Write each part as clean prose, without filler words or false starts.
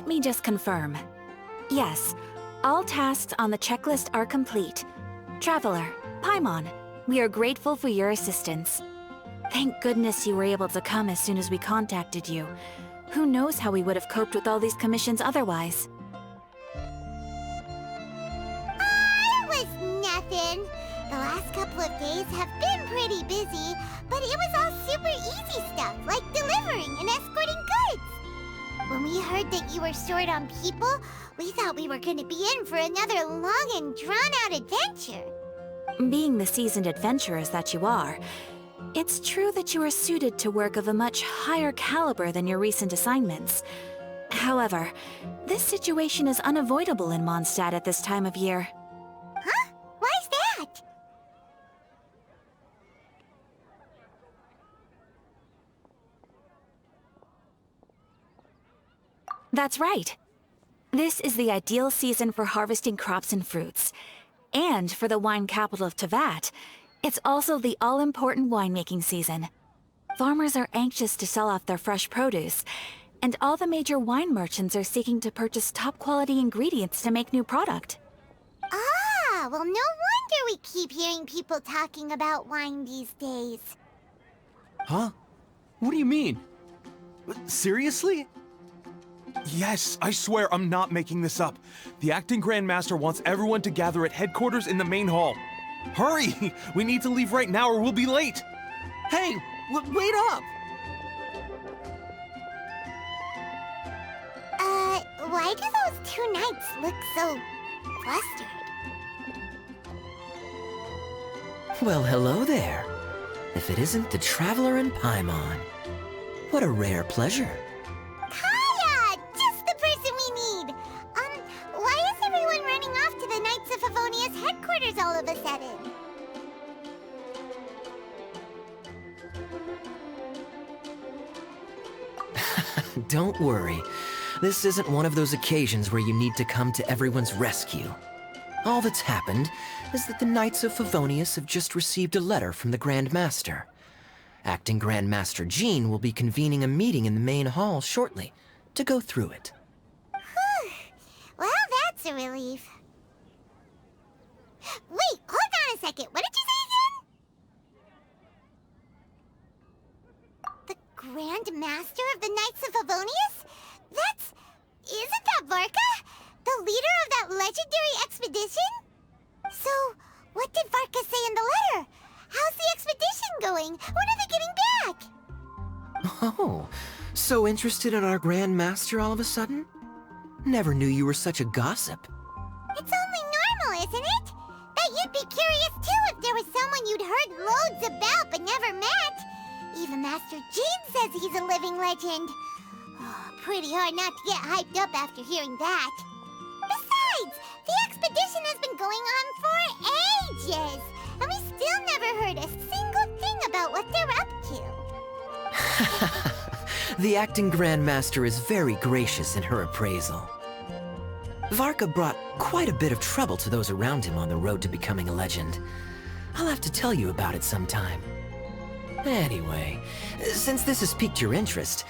Let me just confirm. Yes, all tasks on the checklist are complete. Traveler, Paimon, we are grateful for your assistance. Thank goodness you were able to come as soon as we contacted you. Who knows how we would have coped with all these commissions otherwise? It was nothing. The last couple of days have been pretty busy, but it was all super easy stuff, like delivering and escorting goods. When we heard that you were short on people, we thought we were going to be in for another long and drawn-out adventure. Being the seasoned adventurers that you are, it's true that you are suited to work of a much higher caliber than your recent assignments. However, this situation is unavoidable in Mondstadt at this time of year. Huh? Why's that? That's right. This is the ideal season for harvesting crops and fruits. And for the wine capital of Teyvat, it's also the all-important winemaking season. Farmers are anxious to sell off their fresh produce, and all the major wine merchants are seeking to purchase top-quality ingredients to make new product. Ah, well, no wonder we keep hearing people talking about wine these days. Huh? What do you mean? Seriously? Yes, I swear I'm not making this up. The acting Grandmaster wants everyone to gather at headquarters in the main hall. Hurry! We need to leave right now or we'll be late! Hey, wait up! Why do those two knights look so flustered? Well, hello there. If it isn't the Traveler and Paimon. What a rare pleasure. Kaya! Just the person we need! Why is everyone running off to the Knights of Favonia's headquarters all of a sudden? Don't worry. This isn't one of those occasions where you need to come to everyone's rescue. All that's happened is that the Knights of Favonius have just received a letter from the Grand Master. Acting Grand Master Jean will be convening a meeting in the main hall shortly to go through it. Whew. Well, that's a relief. Wait, hold on a second. What did you say again? The Grand Master of the Knights of Favonius? Isn't that Varka? The leader of that legendary expedition? So, what did Varka say in the letter? How's the expedition going? When are they getting back? Oh, so interested in our Grand Master all of a sudden? Never knew you were such a gossip. It's only normal, isn't it? That you'd be curious too if there was someone you'd heard loads about but never met. Even Master Jean says he's a living legend. Oh, pretty hard not to get hyped up after hearing that. Besides, the expedition has been going on for ages, and we still never heard a single thing about what they're up to. The acting Grand Master is very gracious in her appraisal. Varka brought quite a bit of trouble to those around him on the road to becoming a legend. I'll have to tell you about it sometime. Anyway, since this has piqued your interest,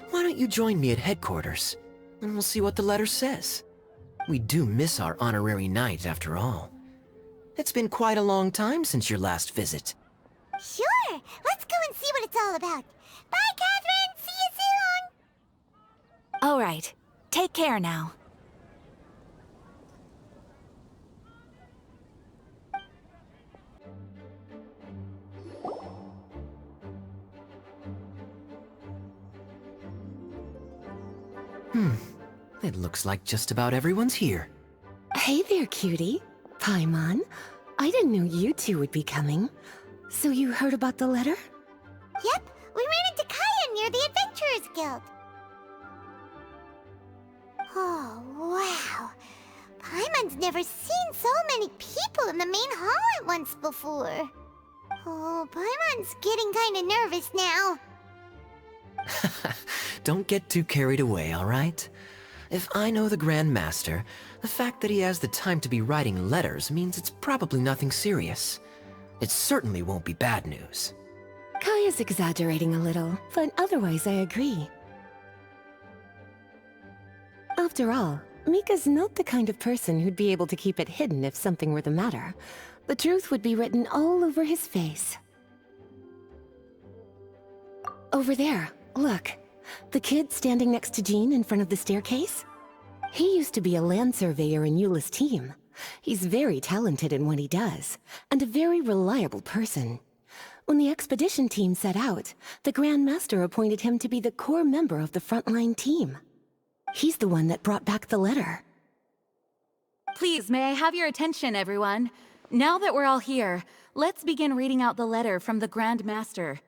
why don't you join me at headquarters, and we'll see what the letter says. We do miss our honorary knight, after all. It's been quite a long time since your last visit. Sure, let's go and see what it's all about. Bye, Catherine! See you soon! All right, take care now. It looks like just about everyone's here. Hey there, cutie. Paimon. I didn't know you two would be coming. So you heard about the letter? Yep, we ran into Kaya near the Adventurers Guild. Oh, wow. Paimon's never seen so many people in the main hall at once before. Oh, Paimon's getting kinda nervous now. Don't get too carried away, all right? If I know the Grand Master, the fact that he has the time to be writing letters means it's probably nothing serious. It certainly won't be bad news. Kaya's exaggerating a little, but otherwise I agree. After all, Mika's not the kind of person who'd be able to keep it hidden if something were the matter. The truth would be written all over his face. Over there, look. The kid standing next to Jean in front of the staircase? He used to be a land surveyor in Eula's team. He's very talented in what he does, and a very reliable person. When the expedition team set out, the Grand Master appointed him to be the core member of the frontline team. He's the one that brought back the letter. Please, may I have your attention, everyone? Now that we're all here, let's begin reading out the letter from the Grand Master.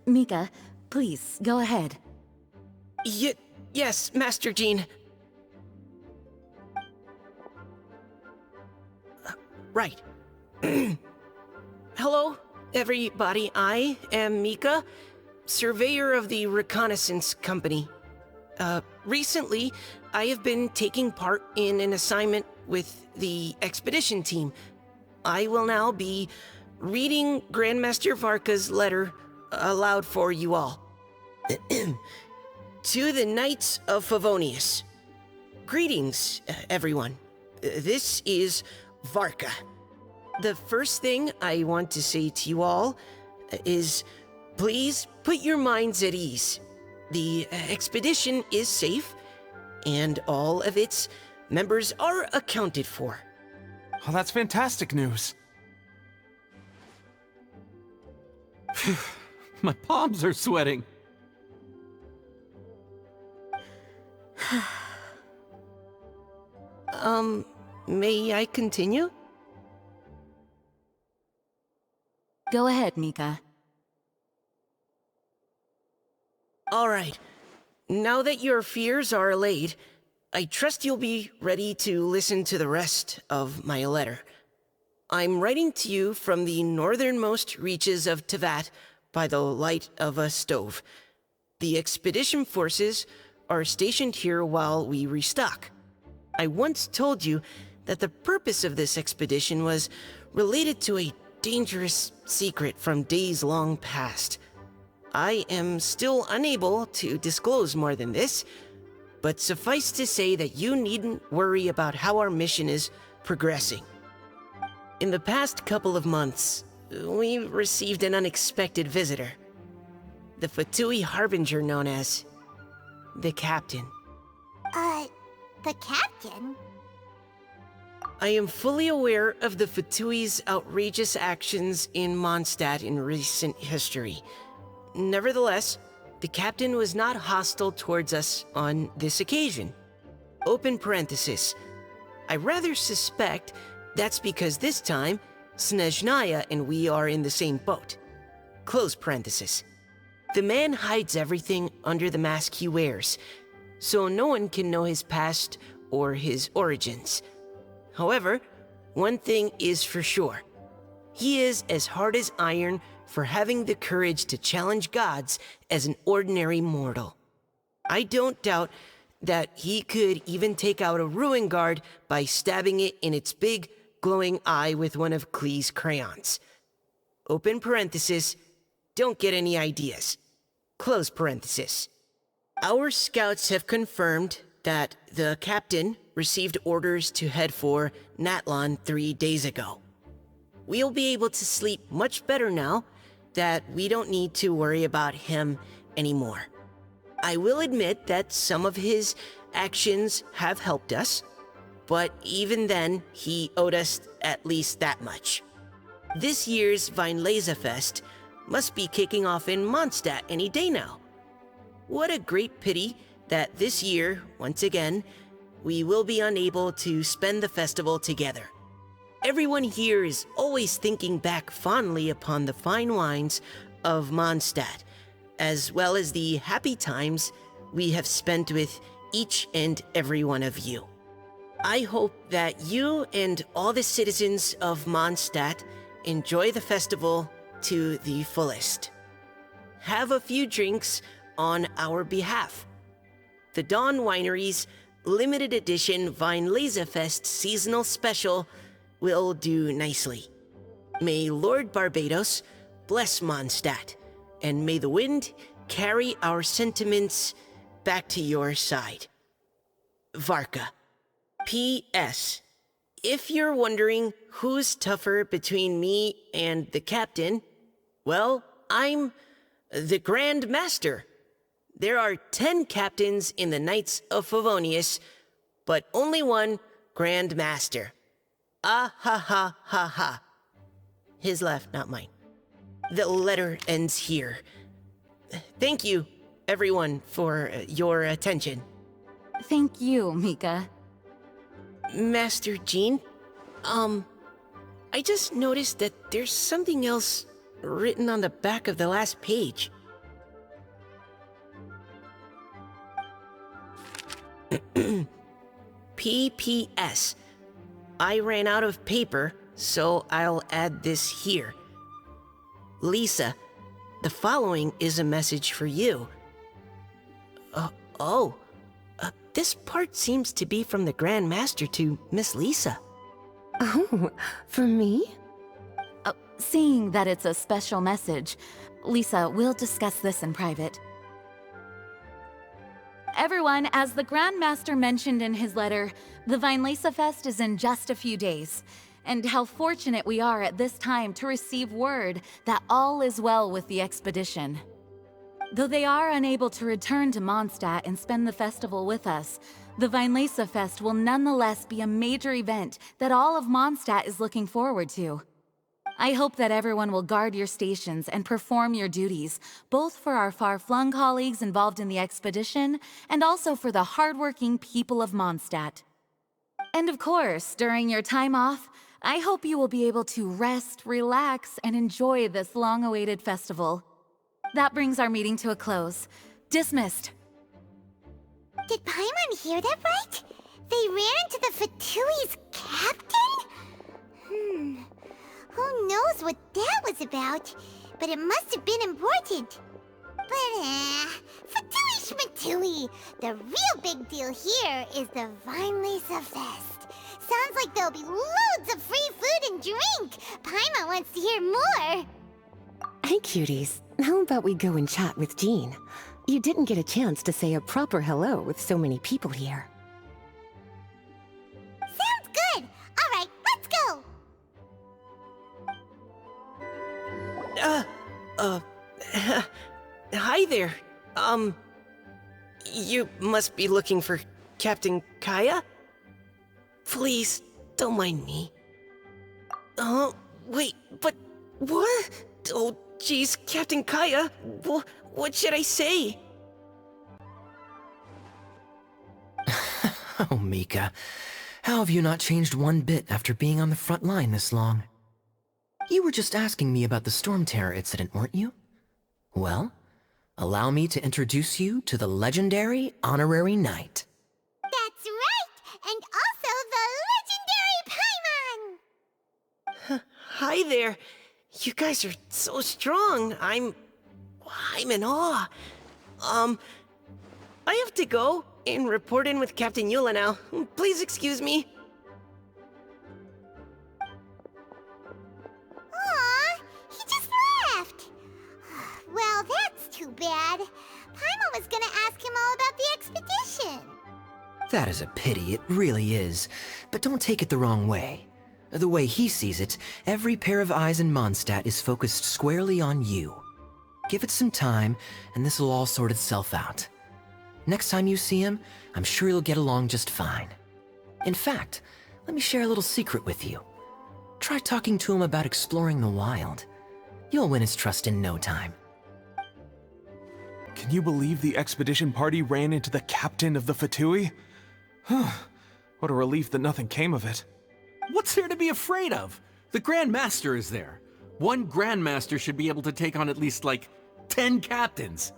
Mika, please, go ahead. Yes, Master Jean. Right. Hello, everybody. I am Mika, surveyor of the Reconnaissance Company. Recently, I have been taking part in an assignment with the expedition team. I will now be reading Grandmaster Varka's letter aloud for you all. To the Knights of Favonius. Greetings, everyone. This is Varka. The first thing I want to say to you all is, please put your minds at ease. The expedition is safe, and all of its members are accounted for. Oh, that's fantastic news. My palms are sweating. May I continue? Go ahead, Mika. All right. Now that your fears are allayed, I trust you'll be ready to listen to the rest of my letter. I'm writing to you from the northernmost reaches of Teyvat by the light of a stove. The expedition forces are stationed here while we restock. I once told you that the purpose of this expedition was related to a dangerous secret from days long past. I am still unable to disclose more than this, but suffice to say that you needn't worry about how our mission is progressing. In the past couple of months, we received an unexpected visitor. The Fatui Harbinger known as the Captain. The Captain? I am fully aware of the Fatui's outrageous actions in Mondstadt in recent history. Nevertheless, the Captain was not hostile towards us on this occasion. Open parenthesis. I rather suspect that's because this time, Snezhnaya and we are in the same boat. Close parenthesis. The man hides everything under the mask he wears, so no one can know his past or his origins. However, one thing is for sure. He is as hard as iron for having the courage to challenge gods as an ordinary mortal. I don't doubt that he could even take out a ruin guard by stabbing it in its big, glowing eye with one of Klee's crayons. Open parenthesis, don't get any ideas. Close parenthesis. Our scouts have confirmed that the Captain received orders to head for Natlan 3 days ago. We'll be able to sleep much better now that we don't need to worry about him anymore. I will admit that some of his actions have helped us, but even then, he owed us at least that much. This year's Weinlesefest must be kicking off in Mondstadt any day now. What a great pity that this year, once again, we will be unable to spend the festival together. Everyone here is always thinking back fondly upon the fine wines of Mondstadt, as well as the happy times we have spent with each and every one of you. I hope that you and all the citizens of Mondstadt enjoy the festival to the fullest. Have a few drinks on our behalf. The Dawn Winery's limited edition Weinlesefest seasonal special will do nicely. May Lord Barbados bless Mondstadt, and may the wind carry our sentiments back to your side. Varka. P.S. If you're wondering who's tougher between me and the captain, well, I'm the Grand Master. There are 10 captains in the Knights of Favonius, but only one Grand Master. Ah ha ha ha ha. His laugh, not mine. The letter ends here. Thank you, everyone, for your attention. Thank you, Mika. Master Jean, I just noticed that there's something else written on the back of the last page. P.P.S. I ran out of paper, so I'll add this here. Lisa, the following is a message for you. This part seems to be from the Grand Master to Miss Lisa. Oh, for me? Seeing that it's a special message, Lisa, we'll discuss this in private. Everyone, as the Grand Master mentioned in his letter, the Weinlesefest is in just a few days. And how fortunate we are at this time to receive word that all is well with the expedition. Though they are unable to return to Mondstadt and spend the festival with us, the Weinlesefest will nonetheless be a major event that all of Mondstadt is looking forward to. I hope that everyone will guard your stations and perform your duties, both for our far-flung colleagues involved in the expedition, and also for the hardworking people of Mondstadt. And of course, during your time off, I hope you will be able to rest, relax, and enjoy this long-awaited festival. That brings our meeting to a close. Dismissed. Did Paimon hear that right? They ran into the Fatui's captain? Who knows what that was about? But it must have been important. But, Fatui Schmatui! The real big deal here is the Weinlesefest. Sounds like there'll be loads of free food and drink! Paimon wants to hear more! Hey, cuties. How about we go and chat with Jean? You didn't get a chance to say a proper hello with so many people here. Sounds good! Alright, let's go! Hi there. You must be looking for Captain Kaya? Please, don't mind me. Wait, but what? Oh, jeez, Captain Kaya, what should I say? Oh, Mika. How have you not changed one bit after being on the front line this long? You were just asking me about the Storm Terror incident, weren't you? Well, allow me to introduce you to the legendary Honorary Knight. That's right! And also the legendary Paimon! Hi there. You guys are so strong. I'm in awe. I have to go and report in with Captain Eula now. Please excuse me. Aw, he just left! Well, that's too bad. Paimon was gonna ask him all about the expedition. That is a pity, it really is. But don't take it the wrong way. The way he sees it, every pair of eyes in Mondstadt is focused squarely on you. Give it some time, and this will all sort itself out. Next time you see him, I'm sure you'll get along just fine. In fact, let me share a little secret with you. Try talking to him about exploring the wild. You'll win his trust in no time. Can you believe the expedition party ran into the captain of the Fatui? What a relief that nothing came of it. What's there to be afraid of? The Grand Master is there. One Grand Master should be able to take on at least, 10 captains.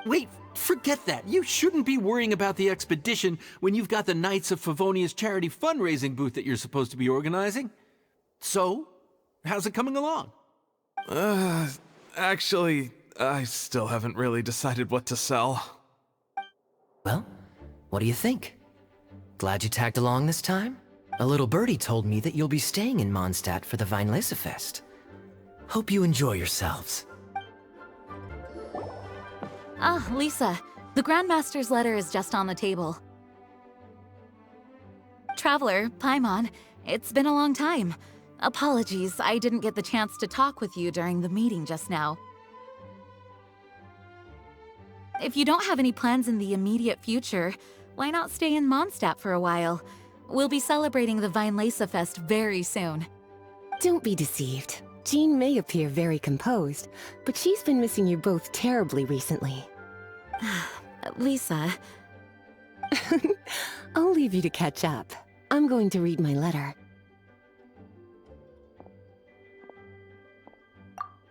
Wait, forget that. You shouldn't be worrying about the expedition when you've got the Knights of Favonius charity fundraising booth that you're supposed to be organizing. So, how's it coming along? Actually, I still haven't really decided what to sell. Well, what do you think? Glad you tagged along this time? A little birdie told me that you'll be staying in Mondstadt for the Weinlesefest. Hope you enjoy yourselves. Ah, Lisa, the Grandmaster's letter is just on the table. Traveler, Paimon, it's been a long time. Apologies, I didn't get the chance to talk with you during the meeting just now. If you don't have any plans in the immediate future, why not stay in Mondstadt for a while? We'll be celebrating the Weinlesefest very soon. Don't be deceived. Jean may appear very composed, but she's been missing you both terribly recently. Lisa... I'll leave you to catch up. I'm going to read my letter.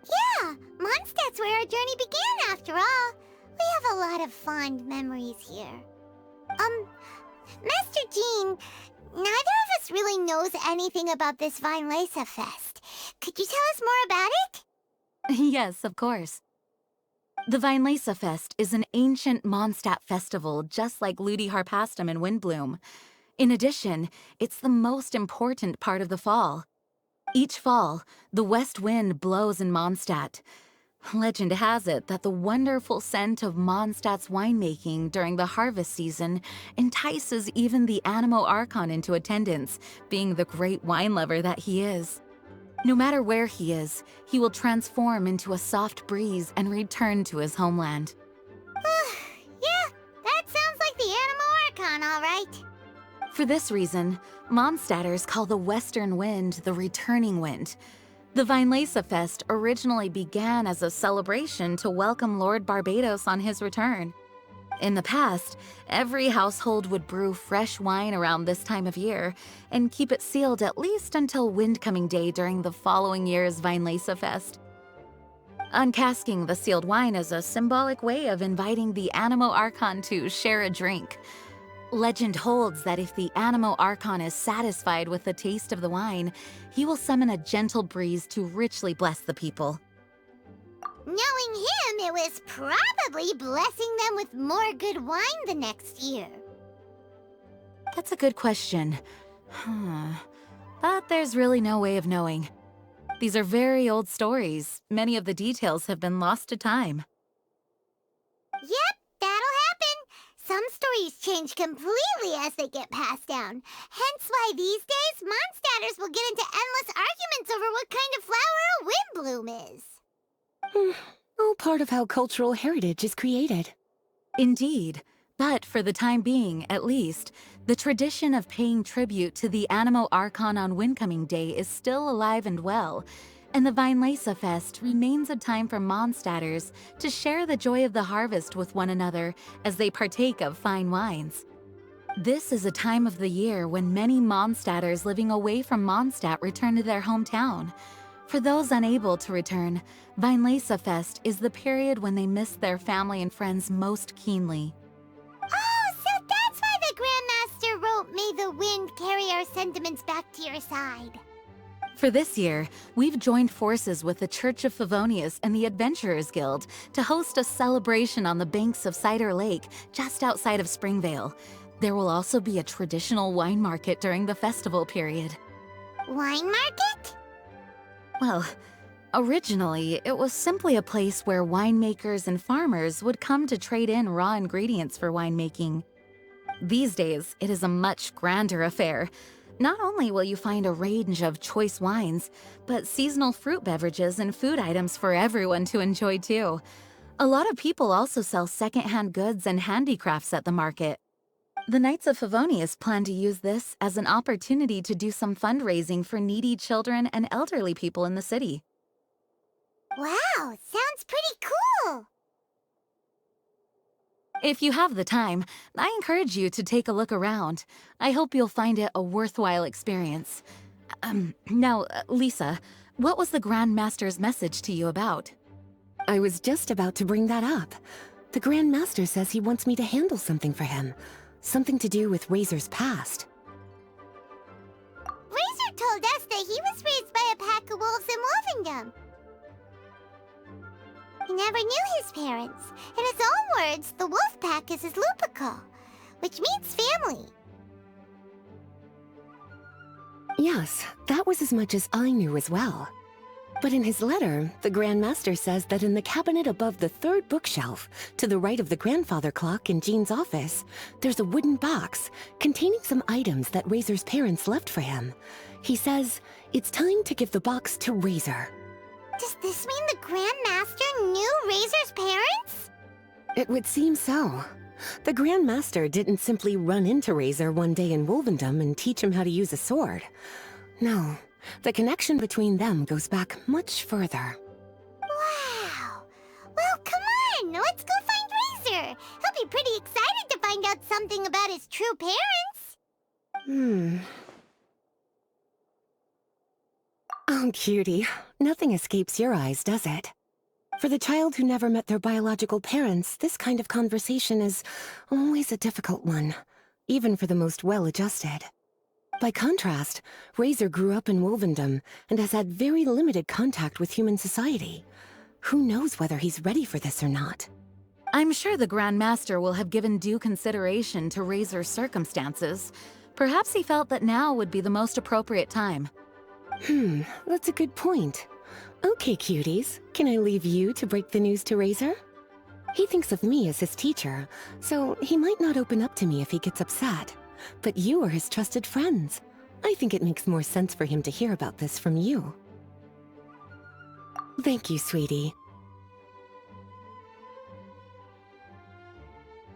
Yeah, Mondstadt's where our journey began after all. We have a lot of fond memories here. Master Jean, neither of us really knows anything about this Weinlesefest. Could you tell us more about it? Yes, of course. The Weinlesefest is an ancient Mondstadt festival just like Ludi Harpastum and Windbloom. In addition, it's the most important part of the fall. Each fall, the west wind blows in Mondstadt. Legend has it that the wonderful scent of Mondstadt's winemaking during the harvest season entices even the Animo Archon into attendance, being the great wine lover that he is. No matter where he is, he will transform into a soft breeze and return to his homeland. Yeah, that sounds like the Animo Archon, all right. For this reason, Mondstadters call the western wind the returning wind. The Weinlesefest originally began as a celebration to welcome Lord Barbados on his return. In the past, every household would brew fresh wine around this time of year and keep it sealed at least until Windcoming Day during the following year's Weinlesefest. Uncasking the sealed wine is a symbolic way of inviting the Animo Archon to share a drink. Legend holds that if the Animo Archon is satisfied with the taste of the wine, he will summon a gentle breeze to richly bless the people. Knowing him, it was probably blessing them with more good wine the next year. That's a good question. But there's really no way of knowing. These are very old stories. Many of the details have been lost to time. Yep, that'll happen. Some stories change completely as they get passed down. Hence why these days, Mondstadters will get into endless arguments over what kind of flower a windbloom is. All part of how cultural heritage is created. Indeed. But for the time being, at least, the tradition of paying tribute to the Animo Archon on Windcoming Day is still alive and well, and the Weinlesefest remains a time for Mondstadters to share the joy of the harvest with one another as they partake of fine wines. This is a time of the year when many Mondstadters living away from Mondstadt return to their hometown. For those unable to return, Weinlesefest is the period when they miss their family and friends most keenly. Oh, so that's why the Grandmaster wrote, "May the wind carry our sentiments back to your side." For this year, we've joined forces with the Church of Favonius and the Adventurers Guild to host a celebration on the banks of Cider Lake, just outside of Springvale. There will also be a traditional wine market during the festival period. Wine market? Well, originally, it was simply a place where winemakers and farmers would come to trade in raw ingredients for winemaking. These days, it is a much grander affair. Not only will you find a range of choice wines, but seasonal fruit beverages and food items for everyone to enjoy too. A lot of people also sell secondhand goods and handicrafts at the market. The Knights of Favonius plan to use this as an opportunity to do some fundraising for needy children and elderly people in the city. Wow, sounds pretty cool. If you have the time, I encourage you to take a look around. I hope you'll find it a worthwhile experience. Now, Lisa, what was the Grand Master's message to you about? I was just about to bring that up. The Grand Master says he wants me to handle something for him. Something to do with Razor's past. Razor told us that he was raised by a pack of wolves in Wolvendom. He never knew his parents. In his own words, the wolf pack is his lupical, which means family. Yes, that was as much as I knew as well. But in his letter, the Grand Master says that in the cabinet above the third bookshelf, to the right of the grandfather clock in Jean's office, there's a wooden box containing some items that Razor's parents left for him. He says it's time to give the box to Razor. Does this mean the Grand Master knew Razor's parents? It would seem so. The Grand Master didn't simply run into Razor one day in Wolvendom and teach him how to use a sword. No, the connection between them goes back much further. Wow! Well, come on! Let's go find Razor! He'll be pretty excited to find out something about his true parents! Oh, cutie. Nothing escapes your eyes, does it? For the child who never met their biological parents, this kind of conversation is always a difficult one, even for the most well-adjusted. By contrast, Razor grew up in Wolvendom and has had very limited contact with human society. Who knows whether he's ready for this or not? I'm sure the Grand Master will have given due consideration to Razor's circumstances. Perhaps he felt that now would be the most appropriate time. That's a good point. Okay, cuties, can I leave you to break the news to Razor? He thinks of me as his teacher, so he might not open up to me if he gets upset. But you are his trusted friends. I think it makes more sense for him to hear about this from you. Thank you, sweetie.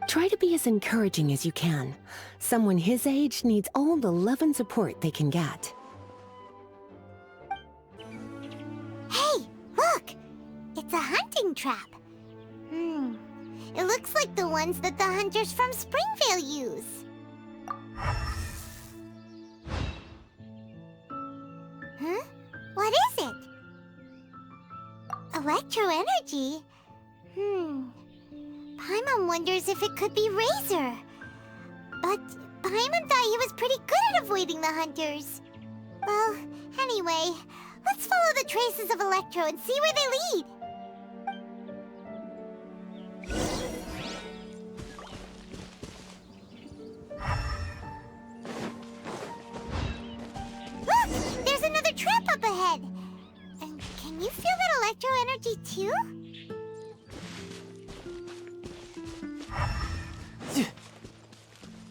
Try to be as encouraging as you can. Someone his age needs all the love and support they can get. Hey, look! It's a hunting trap. It looks like the ones that the hunters from Springvale use. Huh? What is it? Electro energy? Paimon wonders if it could be Razor. But Paimon thought he was pretty good at avoiding the hunters. Well, anyway, let's follow the traces of Electro and see where they lead. Look! There's another trap up ahead! And can you feel that Electro energy too?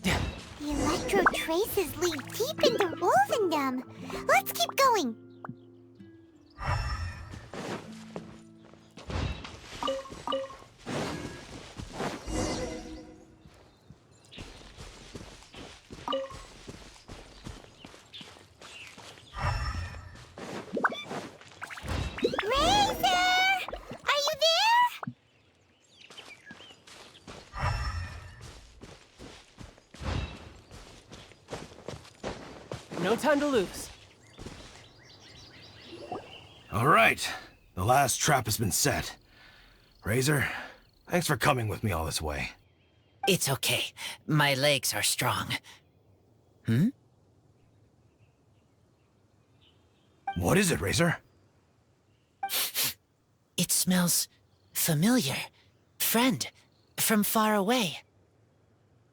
The Electro traces lead deep into Wolvendom. Let's keep going. No time to lose. All right. The last trap has been set. Razor, thanks for coming with me all this way. It's okay. My legs are strong. What is it, Razor? It smells familiar. Friend, from far away.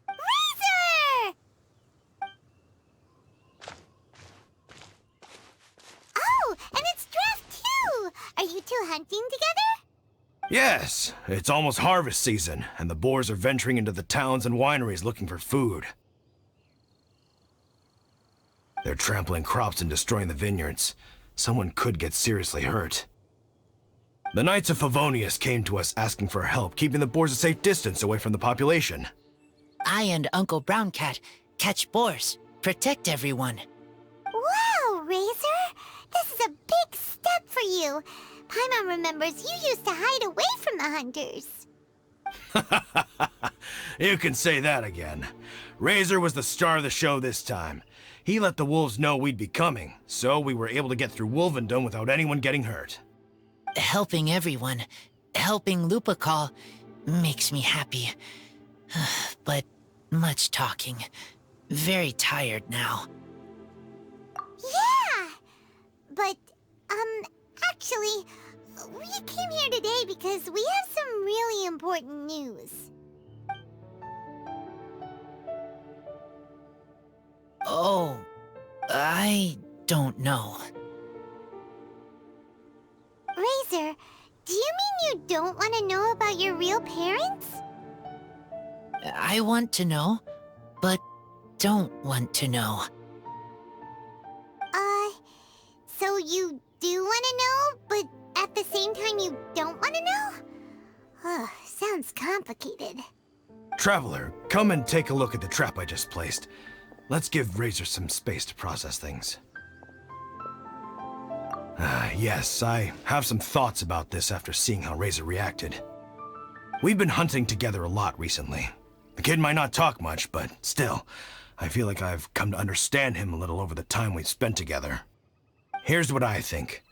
Razor! Oh, and it's Draft too! Are you two hunting together? Yes, it's almost harvest season, and the boars are venturing into the towns and wineries looking for food. They're trampling crops and destroying the vineyards. Someone could get seriously hurt. The Knights of Favonius came to us asking for help keeping the boars a safe distance away from the population. I and Uncle Brown Cat catch boars, protect everyone. Wow, Razor! This is a big step for you. Paimon remembers you used to hide away from the hunters. You can say that again. Razor was the star of the show this time. He let the wolves know we'd be coming, so we were able to get through Wolvendom without anyone getting hurt. Helping everyone, helping Lupical, makes me happy. But much talking. Very tired now. Yeah! But, actually, we came here today because we have some really important news. Oh, I don't know. Razor, do you mean you don't want to know about your real parents? I want to know, but don't want to know. So you do want to know, but at the same time you don't want to know? Sounds complicated. Traveler, come and take a look at the trap I just placed. Let's give Razor some space to process things. Yes, I have some thoughts about this after seeing how Razor reacted. We've been hunting together a lot recently. The kid might not talk much, but still, I feel like I've come to understand him a little over the time we've spent together. Here's what I think.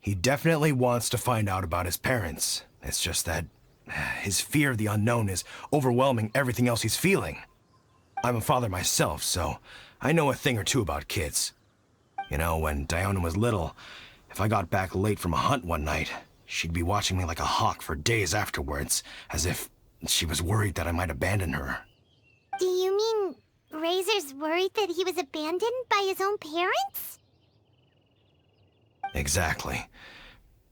He definitely wants to find out about his parents. It's just that his fear of the unknown is overwhelming everything else he's feeling. I'm a father myself, so I know a thing or two about kids. You know, when Diona was little, if I got back late from a hunt one night, she'd be watching me like a hawk for days afterwards, as if she was worried that I might abandon her. Do you mean Razor's worried that he was abandoned by his own parents? Exactly.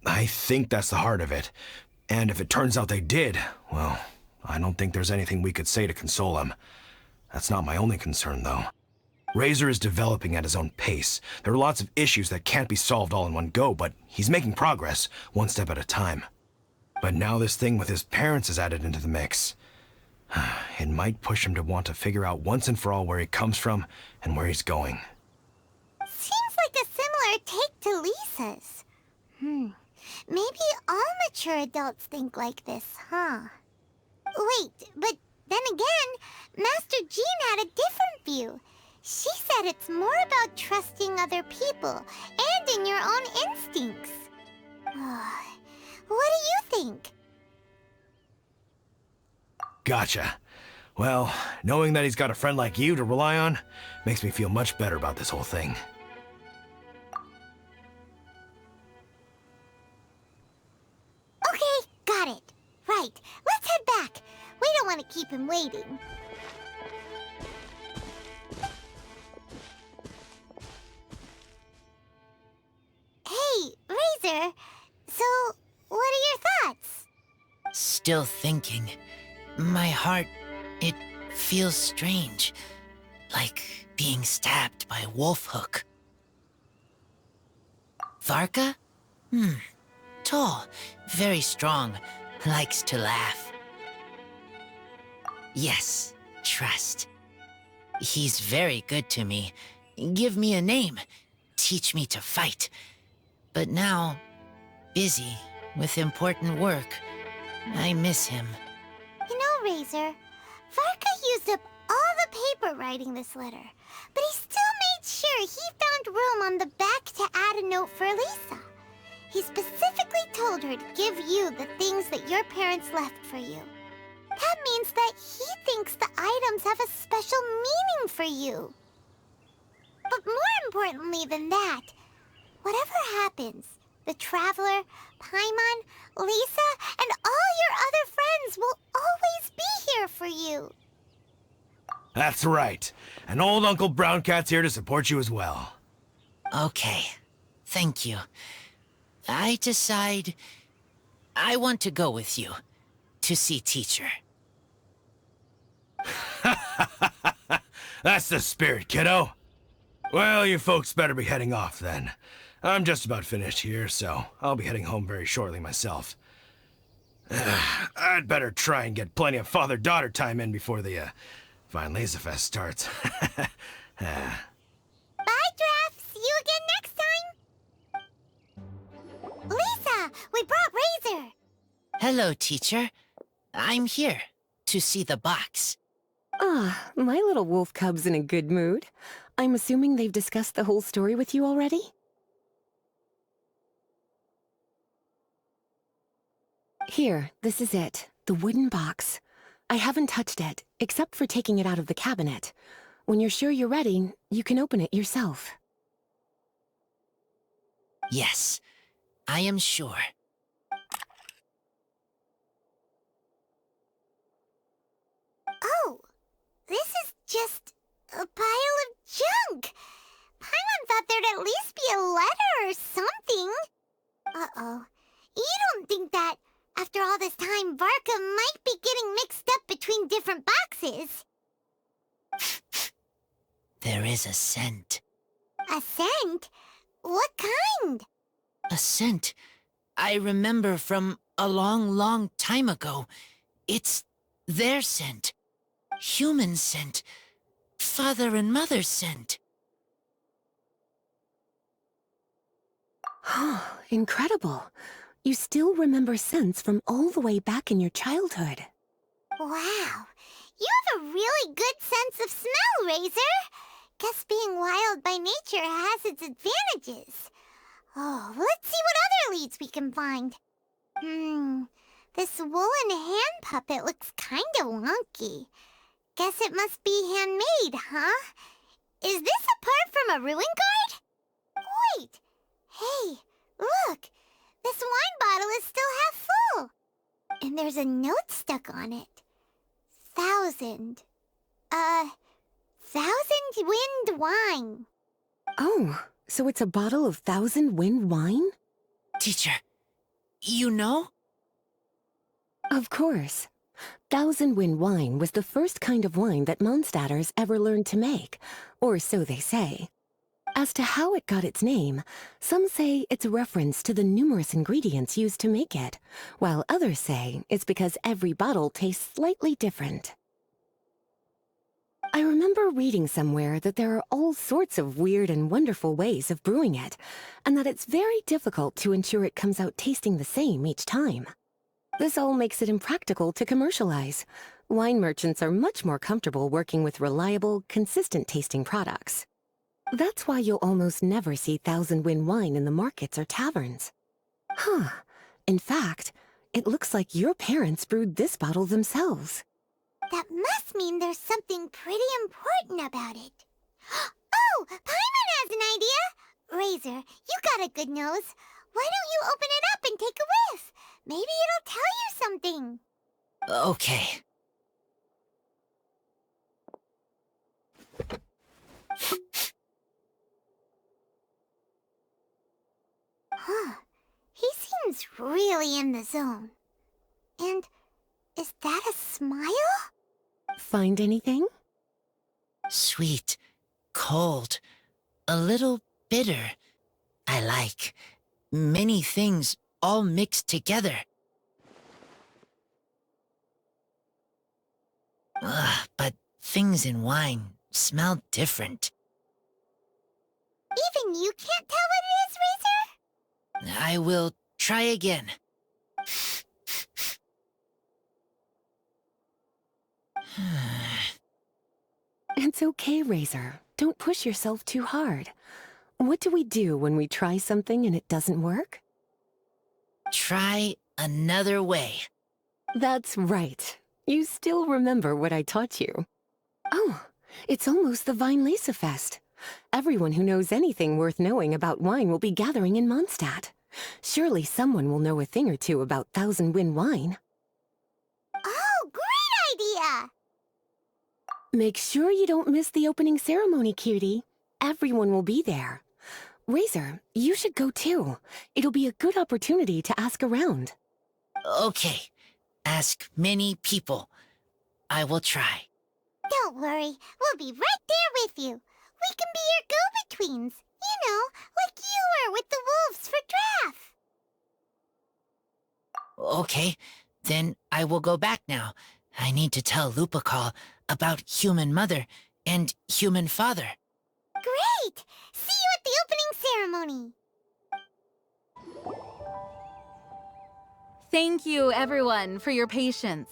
I think that's the heart of it. And if it turns out they did, well, I don't think there's anything we could say to console him. That's not my only concern, though. Razor is developing at his own pace. There are lots of issues that can't be solved all in one go, but he's making progress, one step at a time. But now this thing with his parents is added into the mix. It might push him to want to figure out once and for all where he comes from and where he's going. Seems like a similar take to Lisa's. Maybe all mature adults think like this, huh? Wait, but then again, Master Jean had a different view. She said it's more about trusting other people and in your own instincts. What do you think? Gotcha. Well, knowing that he's got a friend like you to rely on makes me feel much better about this whole thing. Okay, got it. Right, let's head back. We don't want to keep him waiting. Hey, Razor. So, what are your thoughts? Still thinking. My heart, it feels strange. Like being stabbed by a wolf hook. Varka? Tall, very strong, likes to laugh. Yes, trust. He's very good to me. Give me a name. Teach me to fight. But now, busy with important work. I miss him. You know, Razor, Varka used up all the paper writing this letter, but he still made sure he found room on the back to add a note for Lisa. He specifically told her to give you the things that your parents left for you. That means that he thinks the items have a special meaning for you. But more importantly than that, whatever happens, the Traveler, Paimon, Lisa, and all your other friends will always be here for you. That's right. And old Uncle Brown Cat's here to support you as well. Okay, thank you. I decide I want to go with you to see teacher. That's the spirit, kiddo. Well, you folks better be heading off then. I'm just about finished here, so I'll be heading home very shortly myself. I'd better try and get plenty of father-daughter time in before the Weinlesefest starts. Bye, Draf. See you again next time. Lisa, we brought Razor. Hello, teacher. I'm here to see the box. Ah, my little wolf cub's in a good mood. I'm assuming they've discussed the whole story with you already? Here, this is it. The wooden box. I haven't touched it, except for taking it out of the cabinet. When you're sure you're ready, you can open it yourself. Yes, I am sure. Oh, this is just a pile of junk. Paimon thought there'd at least be a letter or something. Uh-oh. You think that, after all this time, Varka might be getting mixed up between different boxes. There is a scent. A scent? What kind? A scent I remember from a long, long time ago. It's their scent. Human scent. Father and mother scent. Incredible. You still remember scents from all the way back in your childhood. Wow. You have a really good sense of smell, Razor. Guess being wild by nature has its advantages. Oh, let's see what other leads we can find. This woolen hand puppet looks kinda wonky. Guess it must be handmade, huh? Is this a part from a ruin guard? Wait! Hey, look! This wine bottle is still half full! And there's a note stuck on it. 1,000 wind wine. Oh, so it's a bottle of 1,000 wind wine? Teacher, you know? Of course. 1,000 wind wine was the first kind of wine that Mondstadters ever learned to make, or so they say. As to how it got its name, some say it's a reference to the numerous ingredients used to make it, while others say it's because every bottle tastes slightly different. I remember reading somewhere that there are all sorts of weird and wonderful ways of brewing it, and that it's very difficult to ensure it comes out tasting the same each time. This all makes it impractical to commercialize. Wine merchants are much more comfortable working with reliable, consistent-tasting products. That's why you'll almost never see 1,000 wind wine in the markets or taverns. In fact, it looks like your parents brewed this bottle themselves. That must mean there's something pretty important about it. Oh, Paimon has an idea! Razor, you got a good nose. Why don't you open it up and take a whiff? Maybe it'll tell you something. Okay. He seems really in the zone. And is that a smile? Find anything? Sweet, cold, a little bitter. I like many things all mixed together. But things in wine smell different. Even you can't tell what it is, Razor? I will try again. It's okay, Razor. Don't push yourself too hard. What do we do when we try something and it doesn't work? Try another way. That's right. You still remember what I taught you. Oh, it's almost the Weinlesefest. Everyone who knows anything worth knowing about wine will be gathering in Mondstadt. Surely someone will know a thing or two about 1,000 wind wine. Oh, great idea! Make sure you don't miss the opening ceremony, cutie. Everyone will be there. Razor, you should go too. It'll be a good opportunity to ask around. Okay. Ask many people. I will try. Don't worry, we'll be right there with you. We can be your go-betweens. You know, like you were with the wolves for Draff. Okay, then I will go back now. I need to tell Lupacall about Human Mother and Human Father. Great! See you at the opening ceremony. Thank you, everyone, for your patience.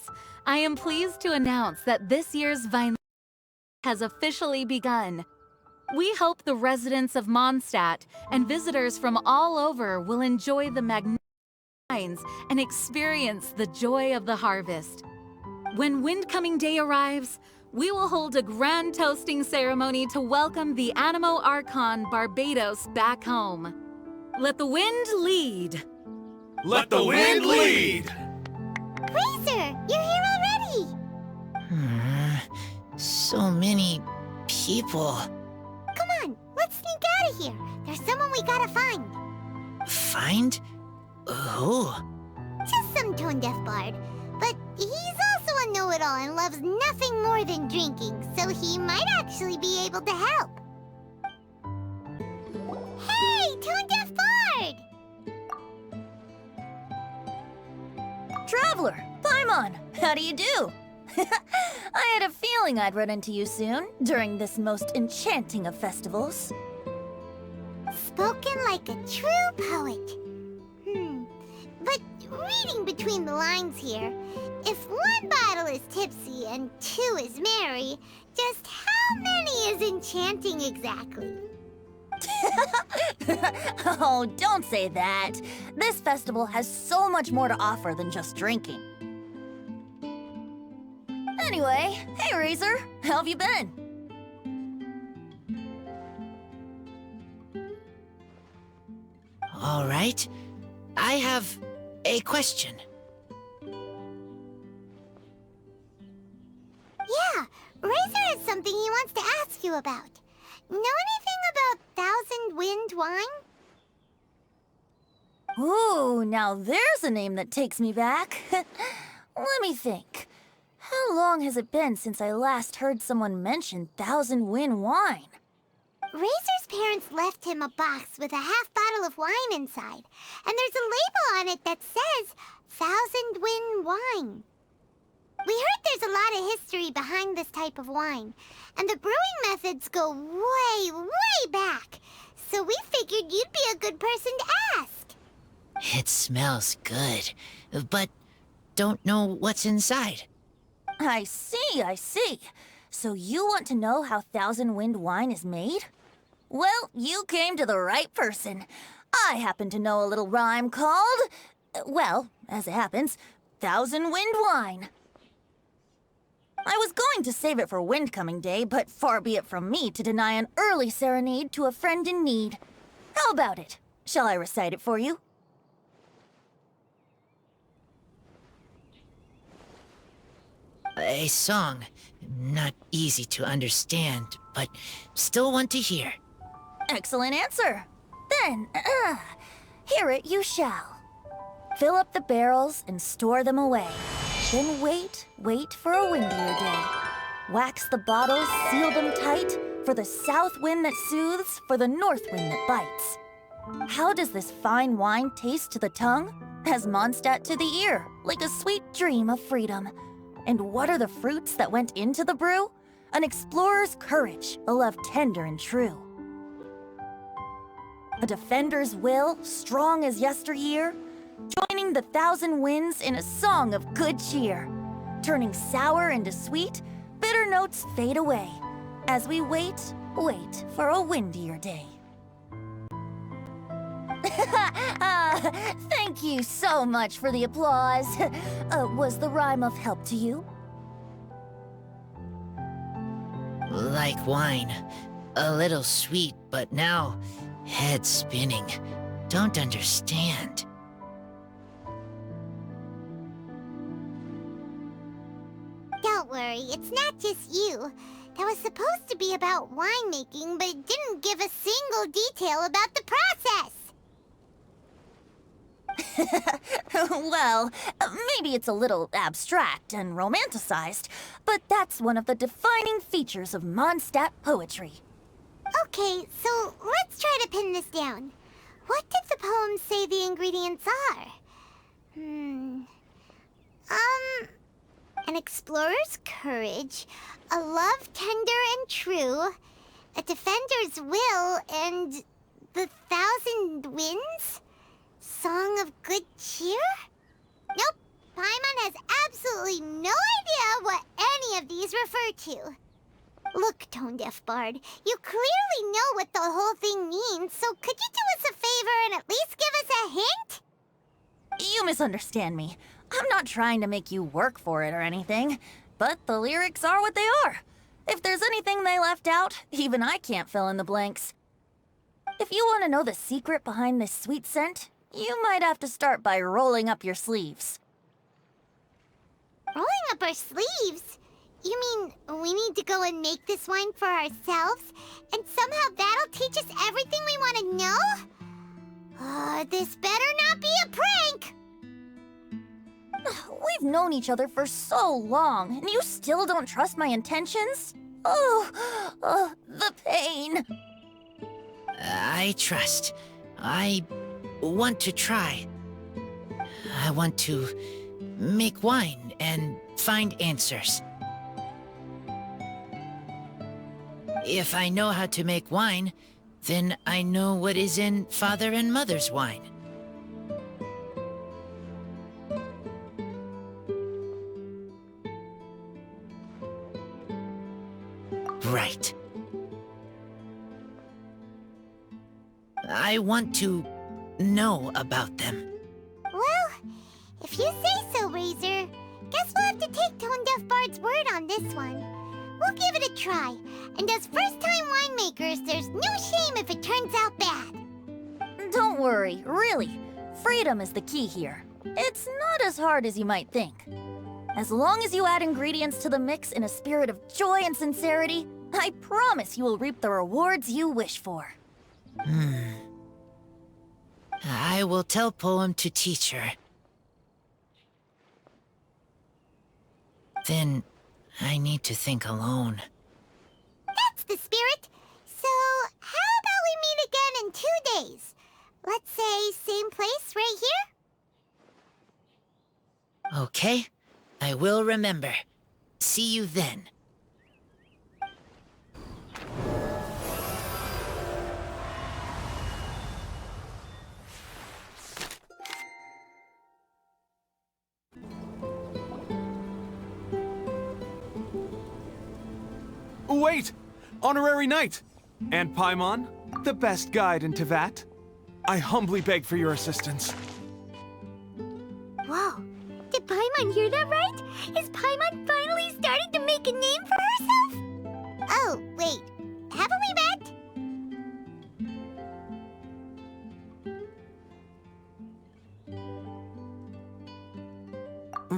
I am pleased to announce that this year's Weinlesefest has officially begun. We hope the residents of Mondstadt and visitors from all over will enjoy the magnificent wines and experience the joy of the harvest. When Windcoming Day arrives, we will hold a grand toasting ceremony to welcome the Animo Archon Barbados back home. Let the wind lead. Let the wind lead! Razor, you're here already! So many people. Come on, let's sneak out of here. There's someone we gotta find. Find? Who? Just some tone-deaf bard. But he's also a know-it-all and loves nothing more than drinking, so he might actually be able to help. Hey, tone-deaf bard! Traveler, Paimon, how do you do? I had a feeling I'd run into you soon, during this most enchanting of festivals. Spoken like a true poet. But reading between the lines here, if one bottle is tipsy and two is merry, just how many is enchanting exactly? Oh, don't say that. This festival has so much more to offer than just drinking. Anyway, hey Razor, how have you been? All right. I have a question. Yeah, Razor has something he wants to ask you about. Know anything about Thousand Wind wine? Ooh, now there's a name that takes me back. Let me think. How long has it been since I last heard someone mention Thousand Wind wine? Razor's parents left him a box with a half bottle of wine inside, and there's a label on it that says Thousand Wind wine. We heard there's a lot of history behind this type of wine, and the brewing methods go way, way back, so we figured you'd be a good person to ask. It smells good, but don't know what's inside. I see. So you want to know how Thousand Wind wine is made? Well, you came to the right person. I happen to know a little rhyme called, well, as it happens, Thousand Wind wine. I was going to save it for Windcoming Day, but far be it from me to deny an early serenade to a friend in need. How about it? Shall I recite it for you? A song. Not easy to understand, but still want to hear. Excellent answer. Then, hear it you shall. Fill up the barrels and store them away. Then wait for a windier day. Wax the bottles, seal them tight, for the south wind that soothes, for the north wind that bites. How does this fine wine taste to the tongue? As Mondstadt to the ear, like a sweet dream of freedom. And what are the fruits that went into the brew? An explorer's courage, a love tender and true. A defender's will, strong as yesteryear, joining the thousand winds in a song of good cheer. Turning sour into sweet, bitter notes fade away, as we wait for a windier day. Thank you so much for the applause. Was the rhyme of help to you? Like wine. A little sweet, but now head spinning. Don't understand. Don't worry, it's not just you. That was supposed to be about winemaking, but it didn't give a single detail about the process. Well, maybe it's a little abstract and romanticized, but that's one of the defining features of Mondstadt poetry. Okay, so let's try to pin this down. What did the poem say the ingredients are? An explorer's courage, a love tender and true, a defender's will, and the thousand winds? Song of good cheer? Nope, Paimon has absolutely no idea what any of these refer to. Look, Tone-Deaf Bard, you clearly know what the whole thing means, so could you do us a favor and at least give us a hint? You misunderstand me. I'm not trying to make you work for it or anything, but the lyrics are what they are. If there's anything they left out, even I can't fill in the blanks. If you want to know the secret behind this sweet scent, you might have to start by rolling up your sleeves. Rolling up our sleeves? You mean we need to go and make this wine for ourselves, and somehow that'll teach us everything we want to know? This better not be a prank! known each other for so long, and you still don't trust my intentions? Oh, the pain. I trust. I want to try. I want to make wine and find answers. If I know how to make wine, then I know what is in Father and Mother's wine. Right. I want to know about them. Well, if you say so, Razor. Guess we'll have to take Tone Deaf Bard's word on this one. We'll give it a try, and as first-time winemakers, there's no shame if it turns out bad. Don't worry, really. Freedom is the key here. It's not as hard as you might think. As long as you add ingredients to the mix in a spirit of joy and sincerity, I promise you will reap the rewards you wish for. I will tell Poem to teach her. Then I need to think alone. That's the spirit. So, how about we meet again in 2 days? Let's say same place right here? Okay, I will remember. See you then. Wait! Honorary Knight! And Paimon, the best guide in Teyvat. I humbly beg for your assistance. Whoa. Did Paimon hear that right? Is Paimon finally starting to make a name for herself? Oh, wait. Haven't we met?